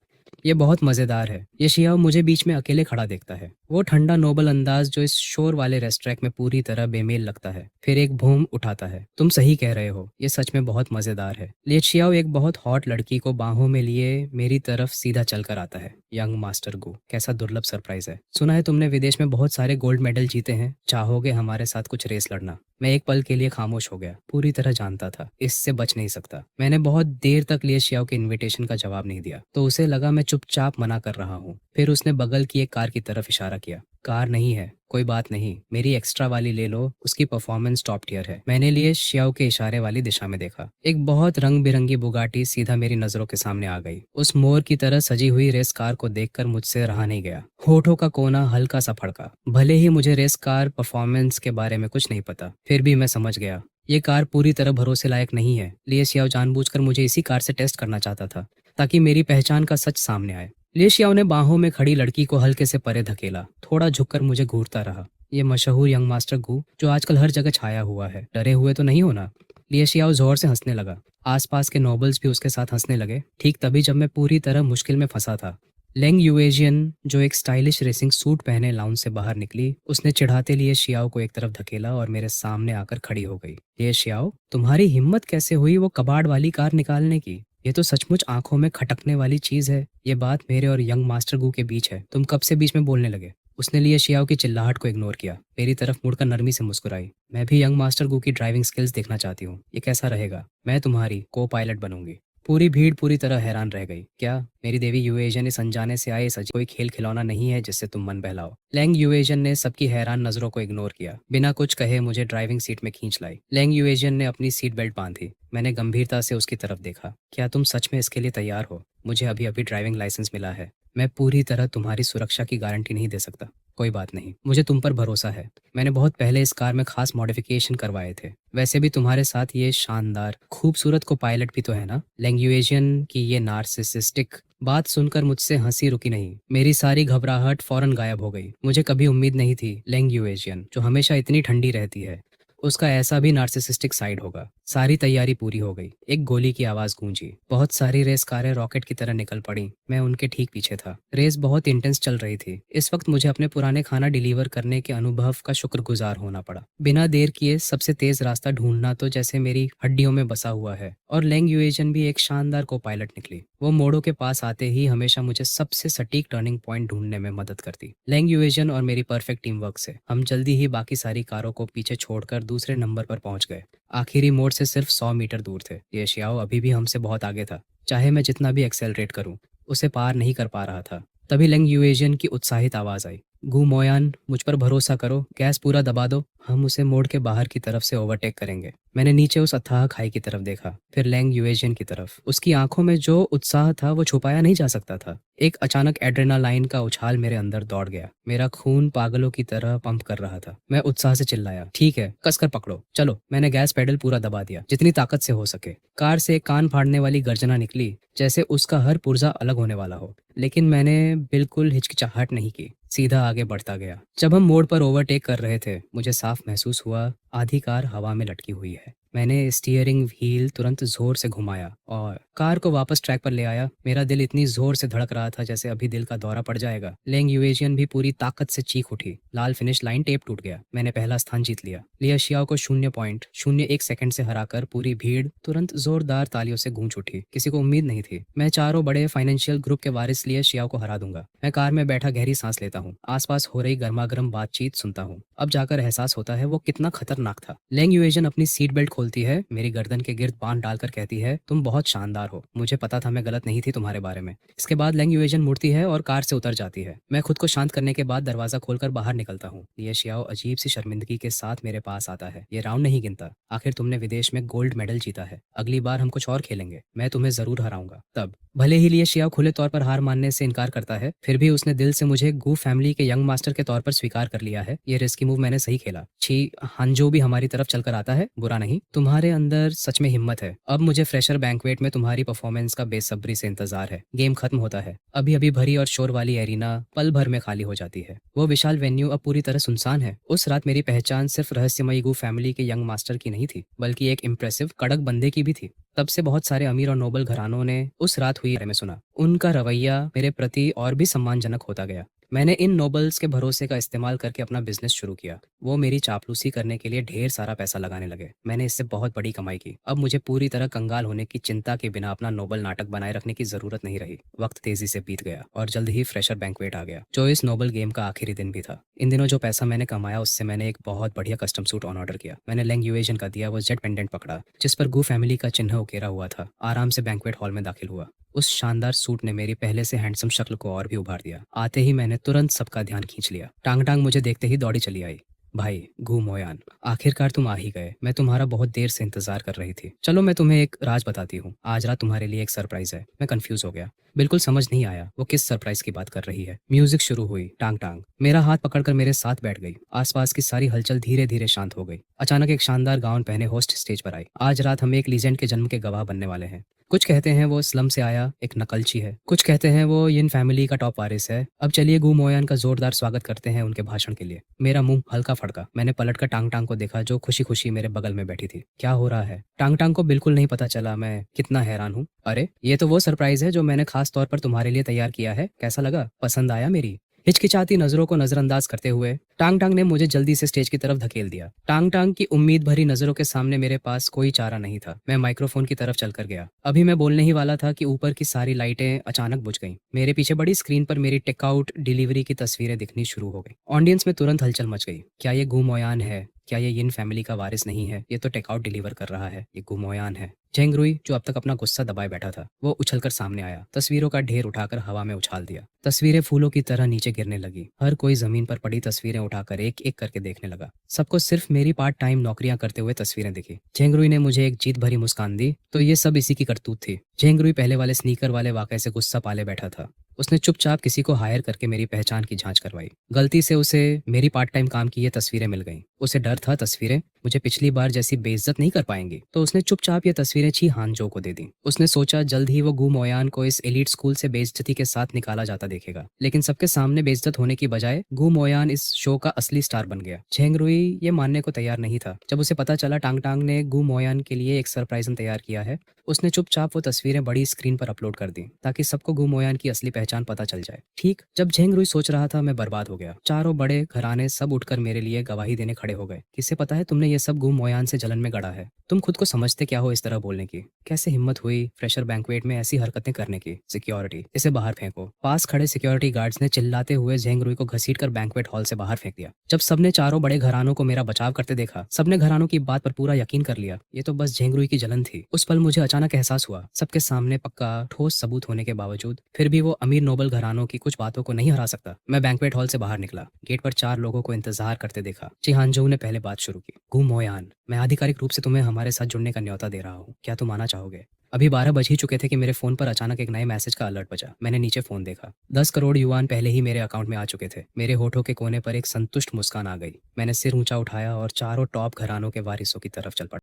ये बहुत मजेदार है। ये शियाओ मुझे बीच में अकेले खड़ा देखता है। वो ठंडा नोबल अंदाज जो इस शोर वाले रेस्टोरेंट में पूरी तरह बेमेल लगता है। फिर एक बूम उठाता है, तुम सही कह रहे हो, ये सच में बहुत मजेदार है। लिए शियाओ एक बहुत हॉट लड़की को बाहों में लिए मेरी तरफ सीधा चलकर आता है। यंग मास्टर गु, कैसा दुर्लभ सरप्राइज है। सुना है तुमने विदेश में बहुत सारे गोल्ड मेडल जीते हैं, चाहोगे हमारे साथ कुछ रेस लड़ना? मैं एक पल के लिए खामोश हो गया। पूरी तरह जानता था इससे बच नहीं सकता। मैंने बहुत देर तक लिए शियाओ के इनविटेशन का जवाब नहीं दिया तो उसे लगा मैं चुपचाप मना कर रहा हूँ। फिर उसने बगल की एक कार की तरफ इशारा किया। कार नहीं है, कोई बात नहीं, मेरी एक्स्ट्रा वाली ले लो, उसकी परफॉर्मेंस टॉप टियर है। मैंने लिए शियाओ के इशारे वाली दिशा में देखा। एक बहुत रंग बिरंगी बुगाटी सीधा मेरी नजरों के सामने आ गई। उस मोर की तरह सजी हुई रेस कार को देखकर मुझसे रहा नहीं गया। होठों का कोना हल्का सा फड़का। भले ही मुझे रेस कार परफॉर्मेंस के बारे में कुछ नहीं पता, फिर भी मैं समझ गया ये कार पूरी तरह भरोसे लायक नहीं है। लिए शियाओ जानबूझकर मुझे इसी कार से टेस्ट करना चाहता था ताकि मेरी पहचान का सच सामने आए। लिए शियाओ ने बाहों में खड़ी लड़की को हल्के से परे धकेला। थोड़ा झुककर मुझे घूरता रहा। ये मशहूर यंग मास्टर गु जो आजकल हर जगह छाया हुआ है। डरे हुए तो नहीं हो ना? लिए शियाओ जोर से हंसने लगा। आसपास के नोबल्स भी उसके साथ हंसने लगे। ठीक तभी जब मैं पूरी तरह मुश्किल में फंसा था। लेंग यूएजियन जो एक स्टाइलिश रेसिंग सूट पहने लाउंज से बाहर निकली। उसने चिढ़ाते लिए शियाओ को एक तरफ धकेला और मेरे सामने आकर खड़ी हो गई। ये शियाओ, तुम्हारी हिम्मत कैसे हुई वो कबाड़ वाली कार निकालने की? ये तो सचमुच आंखों में खटकने वाली चीज है। ये बात मेरे और यंग मास्टर गु के बीच है, तुम कब से बीच में बोलने लगे? उसने लिए शियाओ की चिल्लाहट को इग्नोर किया। मेरी तरफ मुड़कर नरमी से मुस्कुराई। मैं भी यंग मास्टर गु की ड्राइविंग स्किल्स देखना चाहती हूँ। ये कैसा रहेगा? मैं तुम्हारी को पायलट बनूंगी। पूरी भीड़ पूरी तरह हैरान रह गई। क्या मेरी देवी यूएजन इस अनजाने से आए सच कोई खेल खिलौना नहीं है जिससे तुम मन बहलाओ? लेंग यूएजन ने सबकी हैरान नजरों को इग्नोर किया। बिना कुछ कहे मुझे ड्राइविंग सीट में खींच लाई। लेंग यूएजन ने अपनी सीट बेल्ट बांधी। मैंने गंभीरता से उसकी तरफ देखा। क्या तुम सच में इसके लिए तैयार हो? मुझे अभी अभी ड्राइविंग लाइसेंस मिला है। मैं पूरी तरह तुम्हारी सुरक्षा की गारंटी नहीं दे सकता। कोई बात नहीं, मुझे तुम पर भरोसा है। मैंने बहुत पहले इस कार में खास मॉडिफिकेशन करवाए थे। वैसे भी तुम्हारे साथ ये शानदार खूबसूरत को पायलट भी तो है ना? लैंग्यूएजियन की ये नार्सिसिस्टिक बात सुनकर मुझसे हंसी रुकी नहीं। मेरी सारी घबराहट फौरन गायब हो गई। मुझे कभी उम्मीद नहीं थी लैंग्यूएजियन जो हमेशा इतनी ठंडी रहती है उसका ऐसा भी नार्सिसिस्टिक साइड होगा। सारी तैयारी पूरी हो गई। एक गोली की आवाज गूंजी। बहुत सारी रेस कारें रॉकेट की तरह निकल पड़ी। मैं उनके ठीक पीछे था। रेस बहुत इंटेंस चल रही थी। इस वक्त मुझे अपने पुराने खाना डिलीवर करने के अनुभव का शुक्रगुजार होना पड़ा। बिना देर किए सबसे तेज रास्ता ढूंढना तो जैसे मेरी हड्डियों में बसा हुआ है। और लेंग यूएजन भी एक शानदार को पायलट निकली। वो मोड़ों के पास आते ही हमेशा मुझे सबसे सटीक टर्निंग पॉइंट ढूंढने में मदद करती। लेंग यूएजन और मेरी परफेक्ट टीम वर्क से हम जल्दी ही बाकी सारी कारों को पीछे छोड़कर दूसरे नंबर पर पहुंच गए। आखिरी मोड़ से सिर्फ 100 मीटर दूर थे। ये शियाओ अभी भी हमसे बहुत आगे था। चाहे मैं जितना भी एक्सेलरेट करूं, उसे पार नहीं कर पा रहा था। तभी लेंग यूएजियन की उत्साहित आवाज आई। गु मोयान, मुझ पर भरोसा करो, गैस पूरा दबा दो, हम उसे मोड़ के बाहर की तरफ से ओवरटेक करेंगे। मैंने नीचे उस अथाह खाई की तरफ देखा, फिर लेंग यूएजियन की तरफ। उसकी आंखों में जो उत्साह था वो छुपाया नहीं जा सकता था। एक अचानक एड्रेनालाइन का उछाल मेरे अंदर दौड़ गया। मेरा खून पागलों की तरह पंप कर रहा था। मैं उत्साह से चिल्लाया, ठीक है, कसकर पकड़ो, चलो। मैंने गैस पेडल पूरा दबा दिया, जितनी ताकत से हो सके। कार से एक कान फाड़ने वाली गर्जना निकली, जैसे उसका हर पुर्जा अलग होने वाला हो। लेकिन मैंने बिल्कुल हिचकिचाहट नहीं की, सीधा आगे बढ़ता गया। जब हम मोड़ पर ओवरटेक कर रहे थे, मुझे साफ महसूस हुआ आधी कार हवा में लटकी हुई है। मैंने स्टीयरिंग व्हील तुरंत जोर से घुमाया और कार को वापस ट्रैक पर ले आया। मेरा दिल इतनी जोर से धड़क रहा था जैसे अभी दिल का दौरा पड़ जाएगा। लेंग यूएजियन भी पूरी ताकत से चीख उठी। लाल फिनिश लाइन, टेप टूट गया। मैंने पहला स्थान जीत लिया। लिया शियाओ को 0.01 सेकंड से हराकर पूरी भीड़ तुरंत जोरदार तालियों से गूंज उठी। किसी को उम्मीद नहीं थी मैं चारों बड़े फाइनेंशियल ग्रुप के वारिस लिया शियाओ को हरा दूंगा। मैं कार में बैठा गहरी सांस लेता हूँ, आसपास हो रही गर्मागर्म बातचीत सुनता हूँ। अब जाकर एहसास होता है वो कितना खतरनाक था। लेंग यूएजन अपनी सीट बेल्ट खोलती है, मेरी गर्दन के गिर्द बांध डालकर कहती है, तुम बहुत शानदार हो। मुझे पता था मैं गलत नहीं थी तुम्हारे बारे में। इसके बाद लेंग यूएजन मुड़ती है और कार से उतर जाती है। मैं खुद को शांत करने के बाद दरवाजा खोलकर बाहर निकलता हूँ। ये शियाओ अजीब सी शर्मिंदगी के साथ मेरे पास आता है। ये राउंड नहीं गिनता। आखिर तुमने विदेश में गोल्ड मेडल जीता है, अगली बार हम कुछ और खेलेंगे, मैं तुम्हें जरूर हराऊंगा। तब भले ही लिए शियाओ खुले तौर पर हार मानने से इनकार करता है, फिर भी उसने दिल से मुझे गू फैमिली के यंग मास्टर के तौर पर स्वीकार कर लिया है। ये रिस्की मूव मैंने सही खेला। छी, हांजो भी हमारी तरफ चलकर आता है, बुरा नहीं। तुम्हारे अंदर सच में हिम्मत है। अब मुझे फ्रेशर बैंक्वेट में तुम्हारी परफॉर्मेंस का बेसब्री से इंतजार है। गेम खत्म होता है। अभी अभी भरी और शोर वाली एरिना पल भर में खाली हो जाती है। वो विशाल वेन्यू अब पूरी तरह सुनसान है। उस रात मेरी पहचान सिर्फ रहस्यमयी गू फैमिली के यंग मास्टर की नहीं थी, बल्कि एक इम्प्रेसिव कड़क बंदे की भी थी। तब से बहुत सारे अमीर और नोबल घरानों ने उस रात हुई बारे में सुना। उनका रवैया मेरे प्रति और भी सम्मानजनक होता गया। मैंने इन नोबल्स के भरोसे का इस्तेमाल करके अपना बिजनेस शुरू किया। वो मेरी चापलूसी करने के लिए ढेर सारा पैसा लगाने लगे। मैंने इससे बहुत बड़ी कमाई की। अब मुझे पूरी तरह कंगाल होने की चिंता के बिना अपना नोबल नाटक बनाए रखने की जरूरत नहीं रही। वक्त तेजी से बीत गया और जल्द ही फ्रेशर बैंक्वेट आ गया, जो इस नोबल गेम का आखिरी दिन भी था। इन दिनों जो पैसा मैंने कमाया उससे मैंने एक बहुत बढ़िया कस्टम सूट ऑन ऑर्डर किया। मैंने लेंग यूएजन का दिया वो जेट पेंडेंट पकड़ा जिस पर गू फैमिली का चिन्ह उकेरा हुआ था। आराम से बैंक्वेट हॉल में दाखिल हुआ। उस शानदार सूट ने मेरी पहले से हैंडसम शक्ल को और भी उभार दिया। आते ही मैंने तुरंत सबका ध्यान खींच लिया। टांग टांग मुझे देखते ही दौड़ी चली आई। भाई गू मोयान, आखिरकार तुम आ ही गए। मैं तुम्हारा बहुत देर से इंतजार कर रही थी। चलो मैं तुम्हें एक राज बताती हूँ। आज रात तुम्हारे लिए एक सरप्राइज है। मैं कंफ्यूज हो गया। बिल्कुल समझ नहीं आया वो किस सरप्राइज की बात कर रही है। म्यूजिक शुरू हुई। टांग टांग मेरा हाथ पकड़कर मेरे साथ बैठ गई। आसपास की सारी हलचल धीरे धीरे शांत हो गई। अचानक एक शानदार गाउन पहने होस्ट स्टेज पर आई। आज रात हम एक लीजेंड के जन्म के गवाह बनने वाले हैं। कुछ कहते हैं वो स्लम से आया एक नकलची है, कुछ कहते हैं वो यिन फैमिली का टॉप वारिस है। अब चलिए गू मोयान का जोरदार स्वागत करते हैं उनके भाषण के लिए। मेरा मुंह हल्का फड़का। मैंने पलटकर टांग टांग को देखा जो खुशी खुशी मेरे बगल में बैठी थी। क्या हो रहा है? टांग टांग को बिल्कुल नहीं पता चला मैं कितना हैरान हूँ। अरे ये तो वो सरप्राइज है जो मैंने खास तौर पर तुम्हारे लिए तैयार किया है। कैसा लगा? पसंद आया मेरी? हिचकिचाती नजरों को नजरअंदाज करते हुए टांग टांग ने मुझे जल्दी से स्टेज की तरफ धकेल दिया। टांग टांग की उम्मीद भरी नजरों के सामने मेरे पास कोई चारा नहीं था। मैं माइक्रोफोन की तरफ चलकर गया। अभी मैं बोलने ही वाला था कि ऊपर की सारी लाइटें अचानक बुझ गईं। मेरे पीछे बड़ी स्क्रीन पर मेरी टेकआउट डिलीवरी की तस्वीरें दिखनी शुरू हो गई। ऑडियंस में तुरंत हलचल मच गई। क्या ये गू मोयान है? क्या ये यिन फैमिली का वारिस नहीं है? ये तो टेकआउट डिलीवर कर रहा है। ये गू मोयान है। झेंग रुई, जो अब तक अपना गुस्सा दबाए बैठा था, वो उछलकर सामने आया। तस्वीरों का ढेर उठाकर हवा में उछाल दिया। तस्वीरें फूलों की तरह नीचे गिरने लगी। हर कोई जमीन पर पड़ी तस्वीरें उठाकर एक एक करके देखने लगा। सबको सिर्फ मेरी पार्ट टाइम नौकरियां करते हुए तस्वीरें दिखी। झेंग रुई ने मुझे एक जीत भरी मुस्कान दी। तो ये सब इसी की करतूत थी। झेंग रुई पहले वाले स्नीकर वाले वाकये से गुस्सा पाले बैठा था। उसने चुपचाप किसी को हायर करके मेरी पहचान की जांच करवाई। गलती से उसे मेरी पार्ट टाइम काम की ये तस्वीरें मिल गईं। उसे डर था तस्वीरें मुझे पिछली बार जैसी बेइज्जत नहीं कर पाएंगी, तो उसने चुपचाप ये तस्वीरें ची हांजो को दे दी। उसने सोचा जल्द ही वो गू मोयान को इस एलीट स्कूल से बेइज्जती के साथ निकाला जाता देखेगा। लेकिन सबके सामने बेइज्जत होने की बजाय गू मोयान इस शो का असली स्टार बन गया। झेंग रुई ये मानने को तैयार नहीं था। जब उसे पता चला टांग टांग ने गू मोयान के लिए एक सरप्राइज तैयार किया है, उसने चुपचाप वो तस्वीरें बड़ी स्क्रीन पर अपलोड कर दी ताकि सबको गू मोयान की असली पहचान पता चल जाए। ठीक जब झेंग रुई सोच रहा था, मैं बर्बाद हो गया। चारों बड़े घराने सब उठकर मेरे लिए गवाही देने खड़े हो गए। किसे पता है तुमने ये सब गू मोयान से जलन में गढ़ा है? तुम खुद को समझते क्या हो इस तरह बोलने की? कैसे हिम्मत हुई फ्रेशर बैंक्वेट में ऐसी हरकतें करने की? सिक्योरिटी, इसे बाहर फेंको। पास खड़े सिक्योरिटी गार्ड्स ने चिल्लाते हुए झेंग रुई को घसीटकर बैंक्वेट हॉल से बाहर फेंक दिया। जब सबने चारों बड़े घरानों को मेरा बचाव करते देखा, सबने घरानों की बात पर पूरा यकीन कर लिया। ये तो बस झेंग रुई की जलन थी। उस पल मुझे अचानक एहसास हुआ, सबके सामने पक्का ठोस सबूत होने के बावजूद फिर भी वो अमीर नोबल घरानों की कुछ बातों को नहीं हरा सकता। मैं बैंक्वेट हॉल से बाहर निकला। गेट पर 4 लोगों को इंतजार करते देखा। चिहानजो ने पहले बात शुरू की। गू मोयान, मैं आधिकारिक रूप से तुम्हें हमारे साथ जुड़ने का न्योता दे रहा हूँ। क्या तुम आना चाहोगे? अभी 12 बज ही चुके थे कि मेरे फोन पर अचानक एक नए मैसेज का अलर्ट बजा। मैंने नीचे फोन देखा। 10 करोड़ युआन पहले ही मेरे अकाउंट में आ चुके थे। मेरे होठों के कोने पर एक संतुष्ट मुस्कान आ गई। मैंने सिर ऊंचा उठाया और चारों टॉप घरानों के वारिसों की तरफ चल पड़ा।